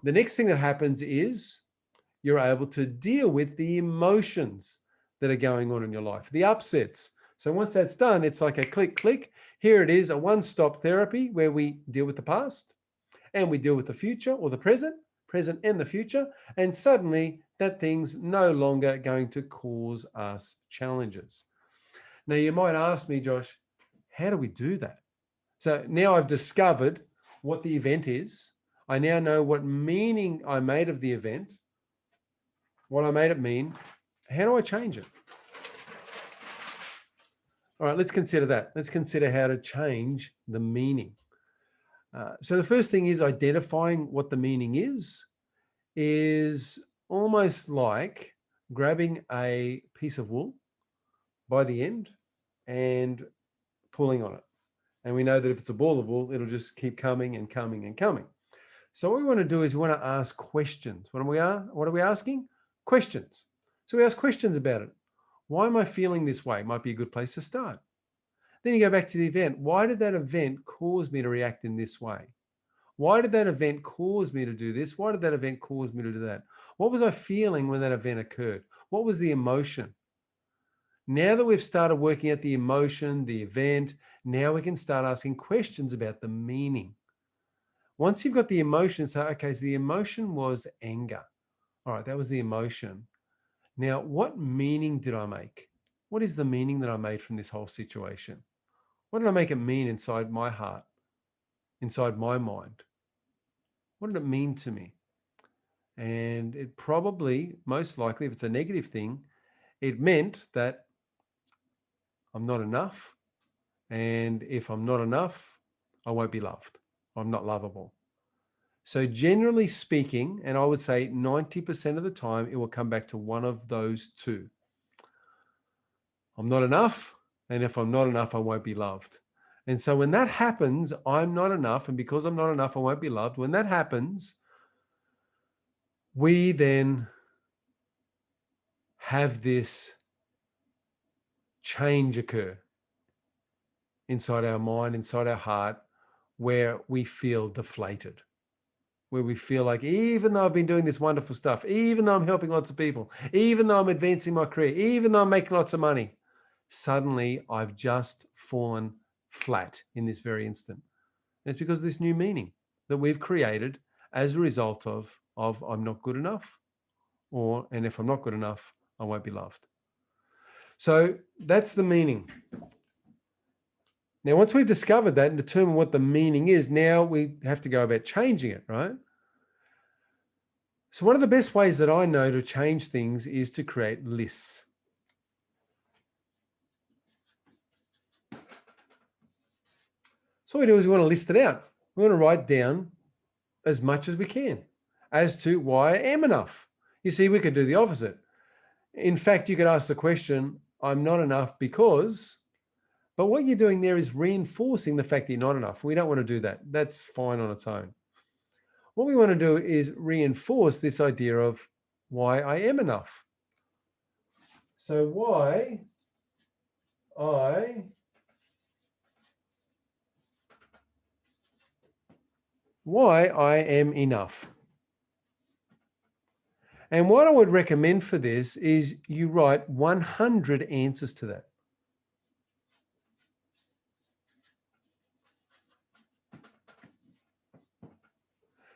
The next thing that happens is you're able to deal with the emotions that are going on in your life, the upsets. So once that's done, it's like a click, click. Here it is, a one-stop therapy where we deal with the past and we deal with the future or the present and the future. And suddenly that thing's no longer going to cause us challenges. Now you might ask me, Josh, how do we do that? So now I've discovered what the event is. I now know what meaning I made of the event, what I made it mean. How do I change it? All right, let's consider that. Let's consider how to change the meaning. So the first thing is identifying what the meaning is almost like grabbing a piece of wool by the end and pulling on it. And we know that if it's a ball of wool, it'll just keep coming and coming and coming. So what we want to do is we want to ask questions. What are we asking? Questions. So we ask questions about it. Why am I feeling this way? Might be a good place to start. Then you go back to the event. Why did that event cause me to react in this way? Why did that event cause me to do this? Why did that event cause me to do that? What was I feeling when that event occurred? What was the emotion? Now that we've started working at the emotion, the event, now we can start asking questions about the meaning. Once you've got the emotion, say, okay, so the emotion was anger. All right, that was the emotion. Now, what meaning did I make? What is the meaning that I made from this whole situation? What did I make it mean inside my heart, inside my mind? What did it mean to me? And it probably, most likely, if it's a negative thing, it meant that I'm not enough. And if I'm not enough, I won't be loved. I'm not lovable. So generally speaking, and I would say 90% of the time, it will come back to one of those two. I'm not enough, and if I'm not enough, I won't be loved. And so when that happens, I'm not enough, and because I'm not enough, I won't be loved. When that happens, we then have this change occur inside our mind, inside our heart, where we feel deflated, where we feel like, even though I've been doing this wonderful stuff, even though I'm helping lots of people, even though I'm advancing my career, even though I'm making lots of money, suddenly I've just fallen flat in this very instant. And it's because of this new meaning that we've created as a result of I'm not good enough, and if I'm not good enough, I won't be loved. So that's the meaning. Now, once we've discovered that and determined what the meaning is, now we have to go about changing it, right? So one of the best ways that I know to change things is to create lists. So what we do is we want to list it out. We want to write down as much as we can as to why I am enough. You see, we could do the opposite. In fact, you could ask the question, I'm not enough because, but what you're doing there is reinforcing the fact that you're not enough. We don't want to do that. That's fine on its own. What we want to do is reinforce this idea of why I am enough. So why I am enough. And what I would recommend for this is you write 100 answers to that.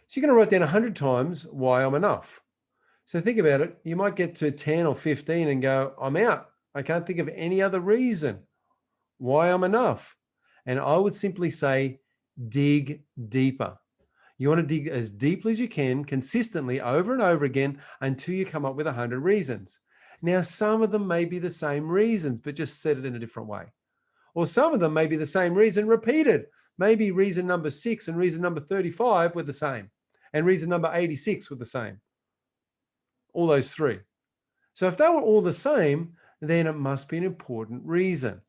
So you're going to write down 100 times why I'm enough. So think about it. You might get to 10 or 15 and go, I'm out. I can't think of any other reason why I'm enough. And I would simply say, dig deeper. You want to dig as deeply as you can, consistently over and over again until you come up with 100 reasons. Now, some of them may be the same reasons, but just said it in a different way. Or some of them may be the same reason repeated. Maybe reason number 6 and reason number 35 were the same. And reason number 86 were the same. All those three. So if they were all the same, then it must be an important reason.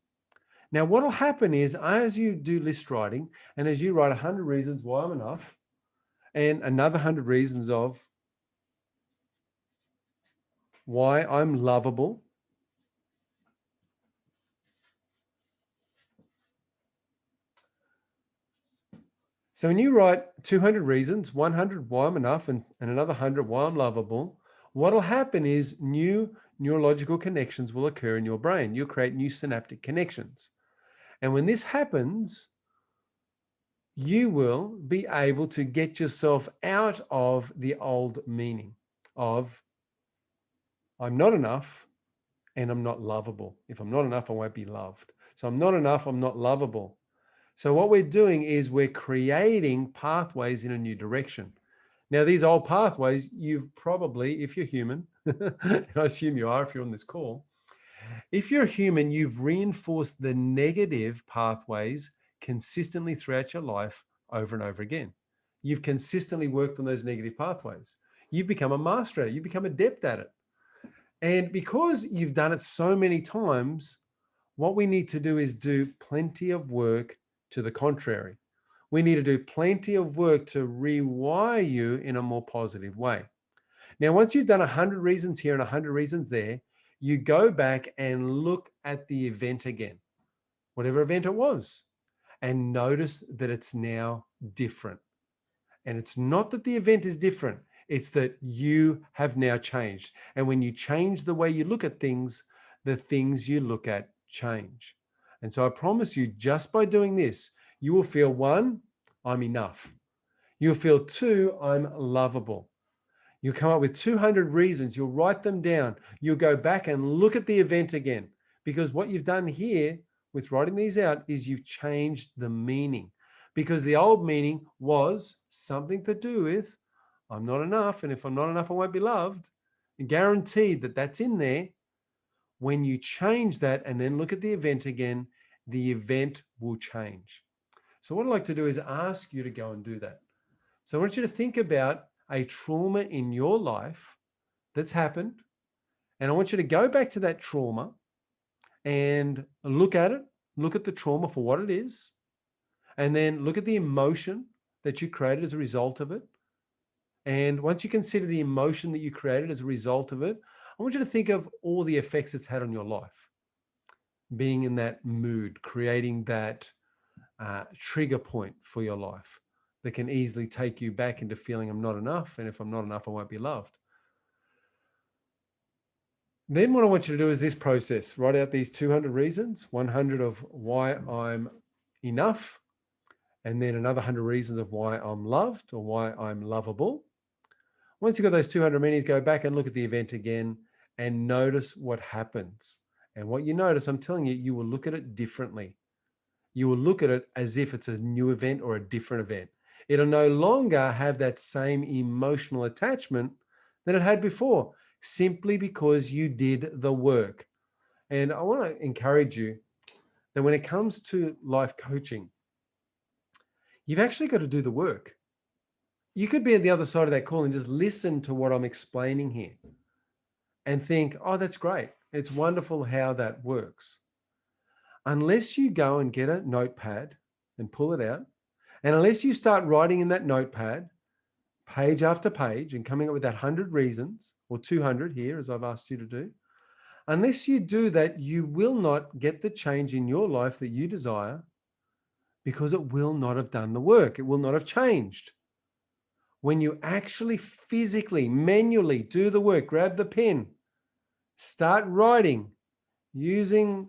Now, what will happen is as you do list writing and as you write 100 reasons why I'm enough, and another 100 reasons of why I'm lovable. So when you write 200 reasons, 100 why I'm enough, and another 100 why I'm lovable, what will happen is new neurological connections will occur in your brain. You'll create new synaptic connections. And when this happens, you will be able to get yourself out of the old meaning of I'm not enough and I'm not lovable. If I'm not enough, I won't be loved. So I'm not enough, I'm not lovable. So what we're doing is we're creating pathways in a new direction. Now, these old pathways, you've probably, if you're human, and I assume you are if you're on this call, if you're human, you've reinforced the negative pathways consistently throughout your life over and over again. You've consistently worked on those negative pathways. You've become a master at it. You've become adept at it. And because you've done it so many times, what we need to do is do plenty of work to the contrary. We need to do plenty of work to rewire you in a more positive way. Now, once you've done 100 reasons here and 100 reasons there, you go back and look at the event again, whatever event it was, and notice that it's now different. And it's not that the event is different. It's that you have now changed. And when you change the way you look at things, the things you look at change. And so I promise you, just by doing this, you will feel 1, I'm enough. You'll feel 2, I'm lovable. You'll come up with 200 reasons. You'll write them down. You'll go back and look at the event again. Because what you've done here with writing these out is you've changed the meaning. Because the old meaning was something to do with I'm not enough, and if I'm not enough, I won't be loved. And guaranteed that that's in there. When you change that and then look at the event again, the event will change. So what I'd like to do is ask you to go and do that. So I want you to think about a trauma in your life that's happened. And I want you to go back to that trauma and look at it, look at the trauma for what it is, and then look at the emotion that you created as a result of it. And once you consider the emotion that you created as a result of it, I want you to think of all the effects it's had on your life. Being in that mood, creating that trigger point for your life that can easily take you back into feeling I'm not enough. And if I'm not enough, I won't be loved. Then what I want you to do is this process. Write out these 200 reasons, 100 of why I'm enough, and then another 100 reasons of why I'm loved or why I'm lovable. Once you've got those 200 meanings, go back and look at the event again and notice what happens. And what you notice, I'm telling you, you will look at it differently. You will look at it as if it's a new event or a different event. It'll no longer have that same emotional attachment that it had before, simply because you did the work. And I want to encourage you that when it comes to life coaching, you've actually got to do the work. You could be at the other side of that call and just listen to what I'm explaining here and think, oh, that's great. It's wonderful how that works. Unless you go and get a notepad and pull it out, and unless you start writing in that notepad, page after page, and coming up with that 100 reasons, or 200 here, as I've asked you to do, unless you do that, you will not get the change in your life that you desire, because it will not have done the work. It will not have changed. When you actually physically, manually do the work, grab the pen, start writing, using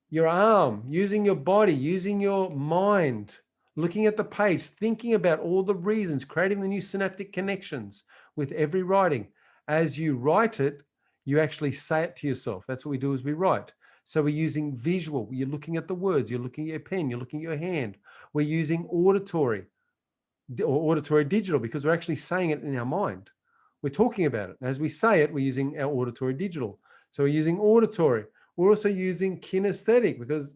your arm, using your body, using your mind, looking at the page, thinking about all the reasons, creating the new synaptic connections with every writing. As you write it, you actually say it to yourself. That's what we do, is we write. So we're using visual. You're looking at the words, you're looking at your pen, you're looking at your hand. We're using auditory or auditory digital, because we're actually saying it in our mind. We're talking about it. As we say it, we're using our auditory digital. So we're using auditory. We're also using kinesthetic, because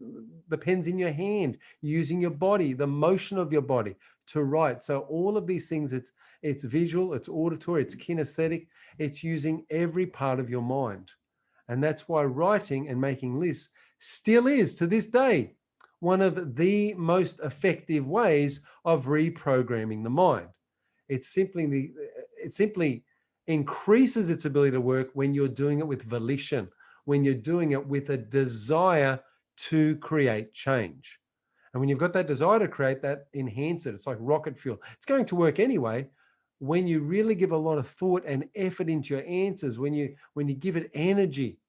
the pen's in your hand, using your body, the motion of your body to write. So all of these things, it's visual, it's auditory, it's kinesthetic, it's using every part of your mind. And that's why writing and making lists still is, to this day, one of the most effective ways of reprogramming the mind. It simply increases its ability to work when you're doing it with volition, when you're doing it with a desire to create change. And when you've got that desire to create, that enhance it. It's like rocket fuel. It's going to work anyway. When you really give a lot of thought and effort into your answers, when you give it energy,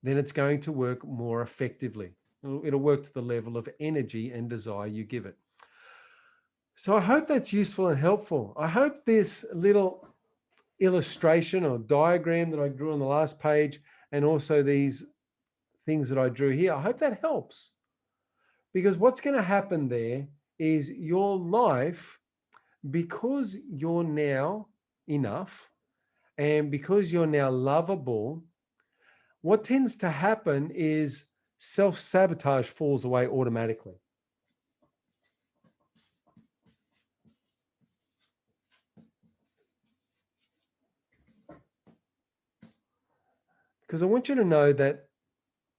then it's going to work more effectively. It'll work to the level of energy and desire you give it. So I hope that's useful and helpful. I hope this little illustration or diagram that I drew on the last page, and also these things that I drew here, I hope that helps. Because what's going to happen there is your life, because you're now enough and because you're now lovable, what tends to happen is self-sabotage falls away automatically. Because I want you to know that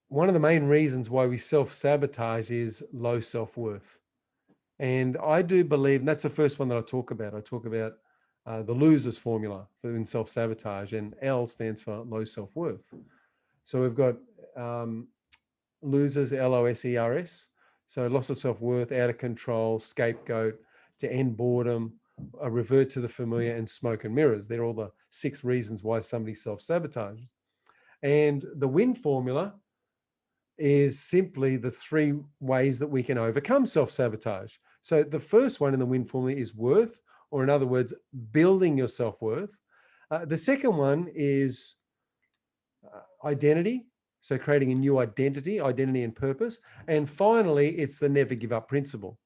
one of the main reasons why we self-sabotage is low self-worth. And I do believe, and that's the first one that I talk about. I talk about the losers formula in self-sabotage, and L stands for low self-worth. So we've got losers, LOSERS. So loss of self-worth, out of control, scapegoat, to end boredom, revert to the familiar, and smoke and mirrors. They're all the 6 reasons why somebody self-sabotages. And the WIN formula is simply the 3 ways that we can overcome self-sabotage. So the first one in the WIN formula is worth, or in other words, building your self-worth. The second one is identity. So creating a new identity and purpose. And finally, it's the never give up principle.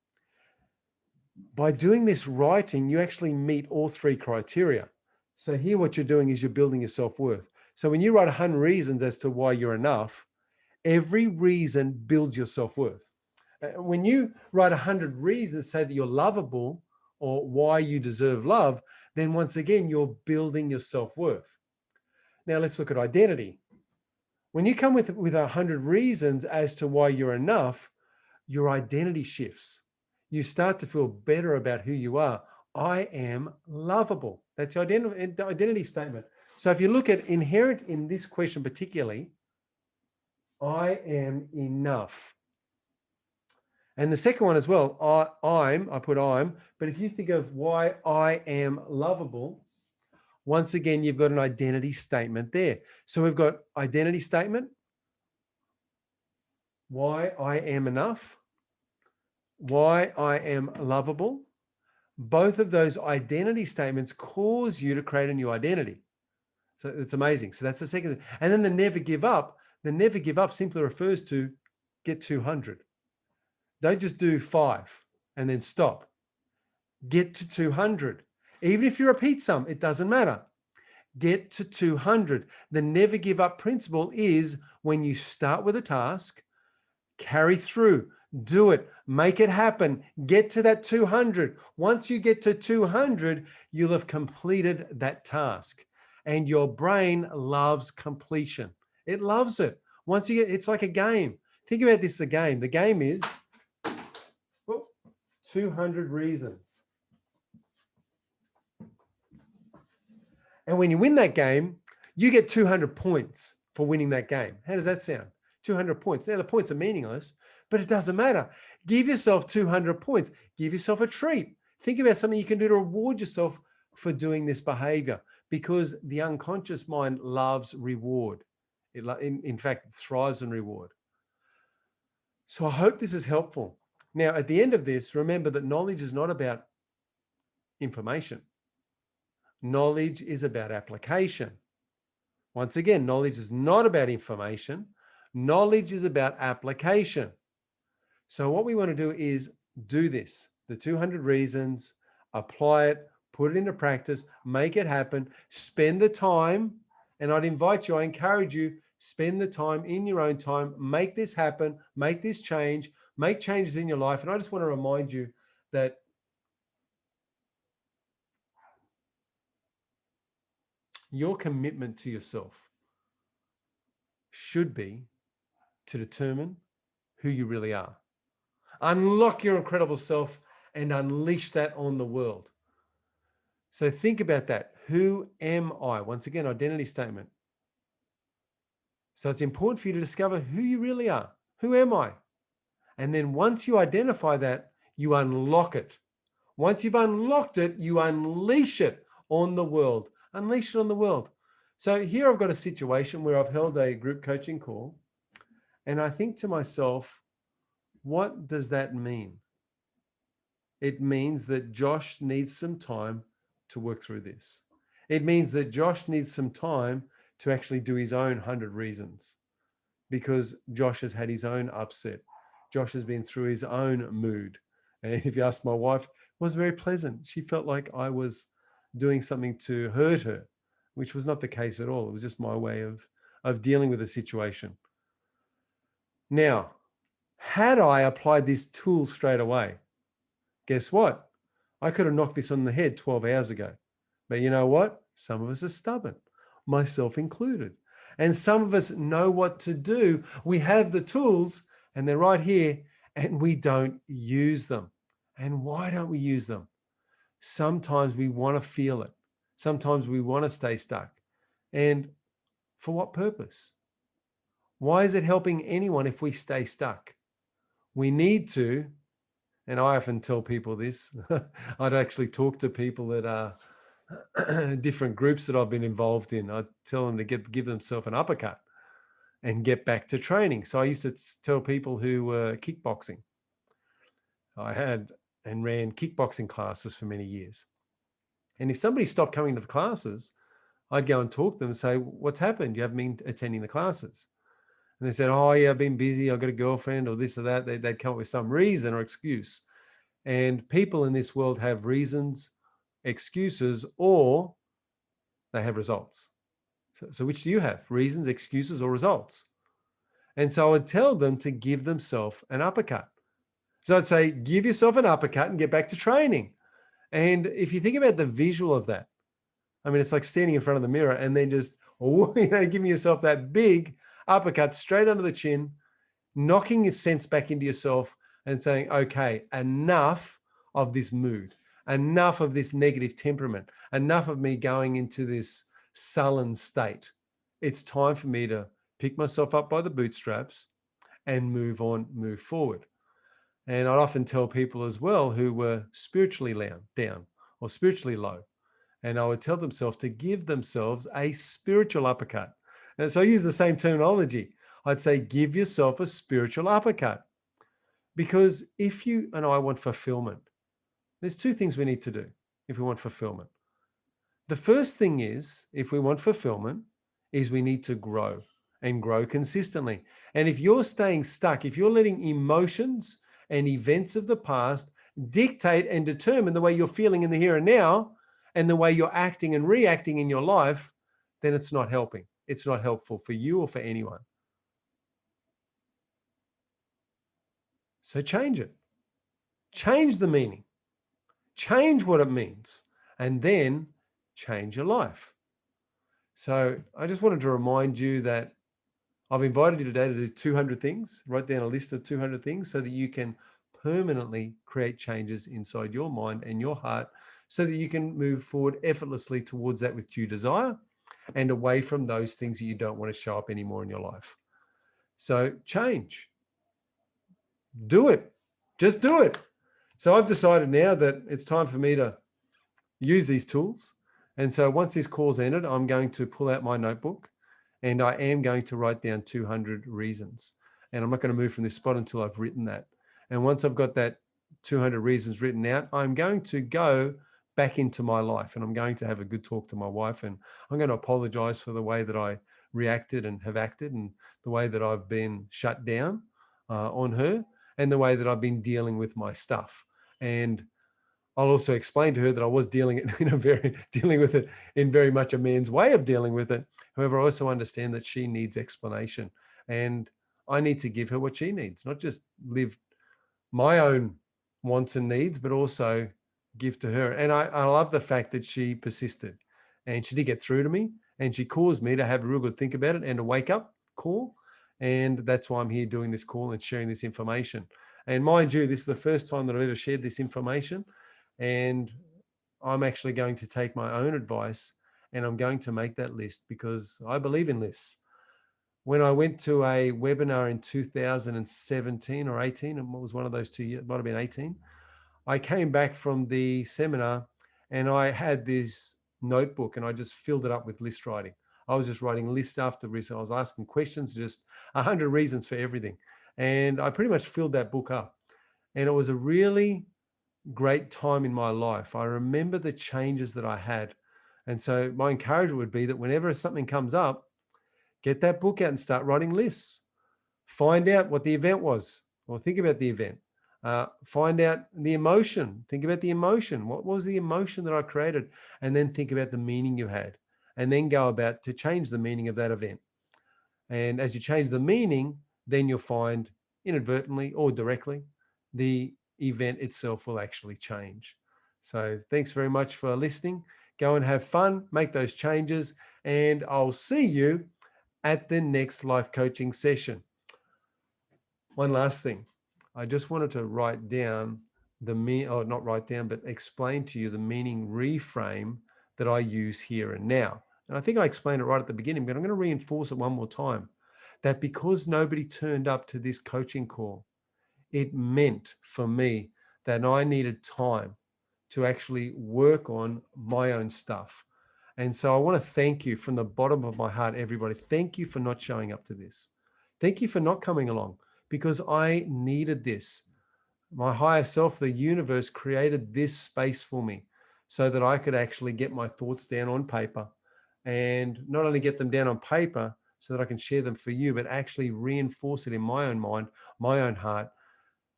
By doing this writing, you actually meet all 3 criteria. So here what you're doing is you're building your self-worth. So when you write 100 reasons as to why you're enough, every reason builds your self-worth. When you write 100 reasons, say that you're lovable or why you deserve love, then once again, you're building your self-worth. Now let's look at identity. When you come with 100 reasons as to why you're enough, your identity shifts. You start to feel better about who you are. I am lovable. That's your identity statement. So if you look at inherent in this question particularly, I am enough. And the second one as well, I put I'm, but if you think of why I am lovable, once again, you've got an identity statement there. So we've got identity statement, why I am enough, why I am lovable. Both of those identity statements cause you to create a new identity. So it's amazing. So that's the second. And then the never give up. The never give up simply refers to get 200. Don't just do 5 and then stop. Get to 200. Even if you repeat some, it doesn't matter. Get to 200. The never give up principle is when you start with a task, carry through, do it, make it happen, get to that 200. Once you get to 200, you'll have completed that task. And your brain loves completion. It loves it. Once you get, it's like a game. Think about this as a game. The game is 200 reasons. And when you win that game, you get 200 points for winning that game. How does that sound? 200 points. Now, the points are meaningless, but it doesn't matter. Give yourself 200 points. Give yourself a treat. Think about something you can do to reward yourself for doing this behavior, because the unconscious mind loves reward. In fact, it thrives on reward. So I hope this is helpful. Now, at the end of this, remember that knowledge is not about information. Knowledge is about application. Once again, knowledge is not about information. Knowledge is about application. So what we want to do is do this, the 200 reasons, apply it, put it into practice, make it happen, spend the time. And I'd invite you, I encourage you, spend the time in your own time, make this happen, make this change, make changes in your life. And I just want to remind you that your commitment to yourself should be to determine who you really are. Unlock your incredible self and unleash that on the world. So think about that. Who am I? Once again, identity statement. So it's important for you to discover who you really are. Who am I? And then once you identify that, you unlock it. Once you've unlocked it, you unleash it on the world. Unleash it on the world. So here I've got a situation where I've held a group coaching call, and I think to myself, what does that mean? It means that Josh needs some time to work through this. It means that Josh needs some time to actually do his own 100 reasons, because Josh has had his own upset. Josh has been through his own mood. And if you ask my wife, it was very pleasant. She felt like I was doing something to hurt her, which was not the case at all. It was just my way of dealing with the situation. Now, had I applied this tool straight away, guess what? I could have knocked this on the head 12 hours ago. But you know what? Some of us are stubborn, myself included. And some of us know what to do. We have the tools and they're right here, and we don't use them. And why don't we use them? Sometimes we want to feel it. Sometimes we want to stay stuck. And for what purpose? Why is it helping anyone if we stay stuck? We need to, and I often tell people this, I'd actually talk to people that are different groups that I've been involved in. I tell them to give themselves an uppercut and get back to training. So I used to tell people who were kickboxing. I had and ran kickboxing classes for many years. And if somebody stopped coming to the classes, I'd go and talk to them and say, what's happened? You haven't been attending the classes. And they said, oh yeah, I've been busy. I've got a girlfriend or this or that. They'd come up with some reason or excuse. And people in this world have reasons, excuses, or they have results. So which do you have? Reasons, excuses, or results? And so I would tell them to give themselves an uppercut. So I'd say, give yourself an uppercut and get back to training. And if you think about the visual of that, I mean, it's like standing in front of the mirror and then just, giving yourself that big uppercut straight under the chin, knocking your sense back into yourself and saying, okay, enough of this mood, enough of this negative temperament, enough of me going into this sullen state. It's time for me to pick myself up by the bootstraps and move on, move forward. And I'd often tell people as well who were spiritually down or spiritually low, and I would tell themselves to give themselves a spiritual uppercut. And so I use the same terminology. I'd say, give yourself a spiritual uppercut. Because if you and I want fulfillment, there's two things we need to do if we want fulfillment. The first thing is, if we want fulfillment, is we need to grow and grow consistently. And if you're staying stuck, if you're letting emotions and events of the past dictate and determine the way you're feeling in the here and now and the way you're acting and reacting in your life, then it's not helping. It's not helpful for you or for anyone. So change it. Change the meaning. Change what it means. And then change your life. So I just wanted to remind you that I've invited you today to do 200 things. Write down a list of 200 things so that you can permanently create changes inside your mind and your heart so that you can move forward effortlessly towards that which you desire and away from those things that you don't want to show up anymore in your life. So change. Do it. Just do it. So I've decided now that it's time for me to use these tools. And so once this call's ended, I'm going to pull out my notebook and I am going to write down 200 reasons. And I'm not going to move from this spot until I've written that. And once I've got that 200 reasons written out, I'm going to go back into my life and I'm going to have a good talk to my wife. And I'm going to apologize for the way that I reacted and have acted and the way that I've been shut down on her and the way that I've been dealing with my stuff. And I'll also explain to her that I was dealing with it in very much a man's way of dealing with it. However, I also understand that she needs explanation and I need to give her what she needs, not just live my own wants and needs, but also give to her. And I love the fact that she persisted and she did get through to me and she caused me to have a real good think about it and a wake up call. And that's why I'm here doing this call and sharing this information. And mind you, this is the first time that I've ever shared this information. And I'm actually going to take my own advice and I'm going to make that list because I believe in lists. When I went to a webinar in 2017 or 18, and what was one of those 2 years, it might have been 18, I came back from the seminar and I had this notebook and I just filled it up with list writing. I was just writing list after list. I was asking questions, just 100 reasons for everything. And I pretty much filled that book up. And it was a really great time in my life. I remember the changes that I had. And so my encouragement would be that whenever something comes up, get that book out and start writing lists. Find out what the event was, or think about the event. Find out the emotion. Think about the emotion. What was the emotion that I created? And then think about the meaning you had. And then go about to change the meaning of that event. And as you change the meaning, then you'll find inadvertently or directly, the event itself will actually change. So thanks very much for listening. Go and have fun, make those changes, and I'll see you at the next life coaching session. One last thing. I just wanted to write down not write down, but explain to you the meaning reframe that I use here and now. And I think I explained it right at the beginning, but I'm going to reinforce it one more time. That because nobody turned up to this coaching call, it meant for me that I needed time to actually work on my own stuff. And so I want to thank you from the bottom of my heart, everybody. Thank you for not showing up to this. Thank you for not coming along because I needed this. My higher self, the universe, created this space for me so that I could actually get my thoughts down on paper and not only get them down on paper so that I can share them for you, but actually reinforce it in my own mind, my own heart.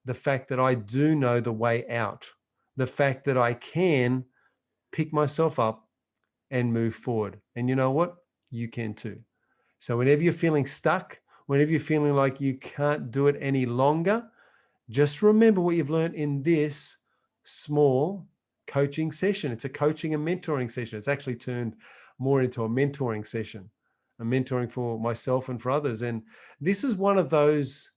The fact that I do know the way out, the fact that I can pick myself up and move forward. And you know what? You can too. So whenever you're feeling stuck, whenever you're feeling like you can't do it any longer, just remember what you've learned in this small coaching session. It's a coaching and mentoring session. It's actually turned more into a mentoring session, a mentoring for myself and for others. And this is one of those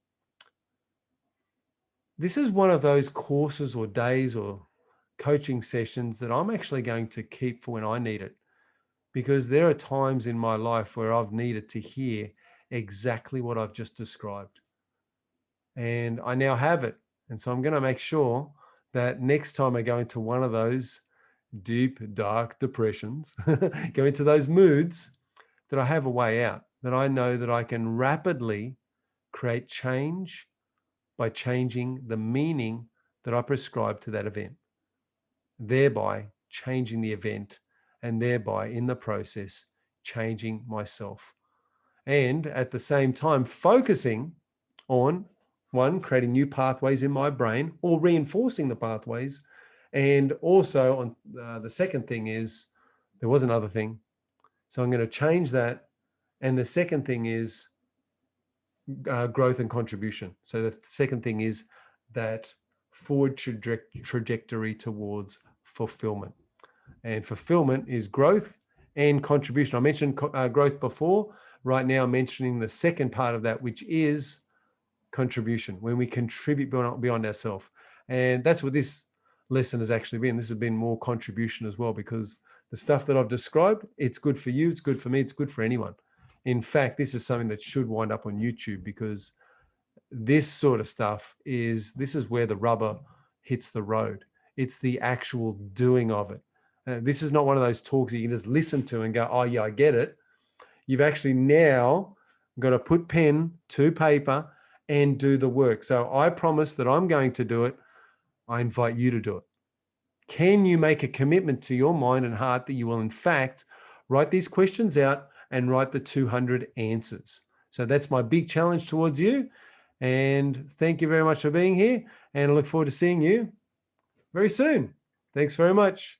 courses or days or coaching sessions that I'm actually going to keep for when I need it, because there are times in my life where I've needed to hear exactly what I've just described. And I now have it. And so I'm going to make sure that next time I go into one of those deep, dark depressions, go into those moods, that I have a way out, that I know that I can rapidly create change by changing the meaning that I prescribe to that event, thereby changing the event, and thereby in the process changing myself. And at the same time focusing on, one, creating new pathways in my brain or reinforcing the pathways. And also on the second thing is, there was another thing. So I'm going to change that. And the second thing is growth and contribution. So the second thing is that forward trajectory towards fulfillment. And fulfillment is growth and contribution. I mentioned growth before. Right now I'm mentioning the second part of that, which is contribution, when we contribute beyond ourselves. And that's what this lesson has actually been. This has been more contribution as well, because the stuff that I've described, it's good for you, it's good for me, it's good for anyone. In fact, this is something that should wind up on YouTube, because this sort of stuff this is where the rubber hits the road. It's the actual doing of it. This is not one of those talks that you can just listen to and go, oh yeah, I get it. You've actually now got to put pen to paper and do the work. So I promise that I'm going to do it. I invite you to do it. Can you make a commitment to your mind and heart that you will in fact write these questions out and write the 200 answers? So that's my big challenge towards you. And thank you very much for being here. And I look forward to seeing you very soon. Thanks very much.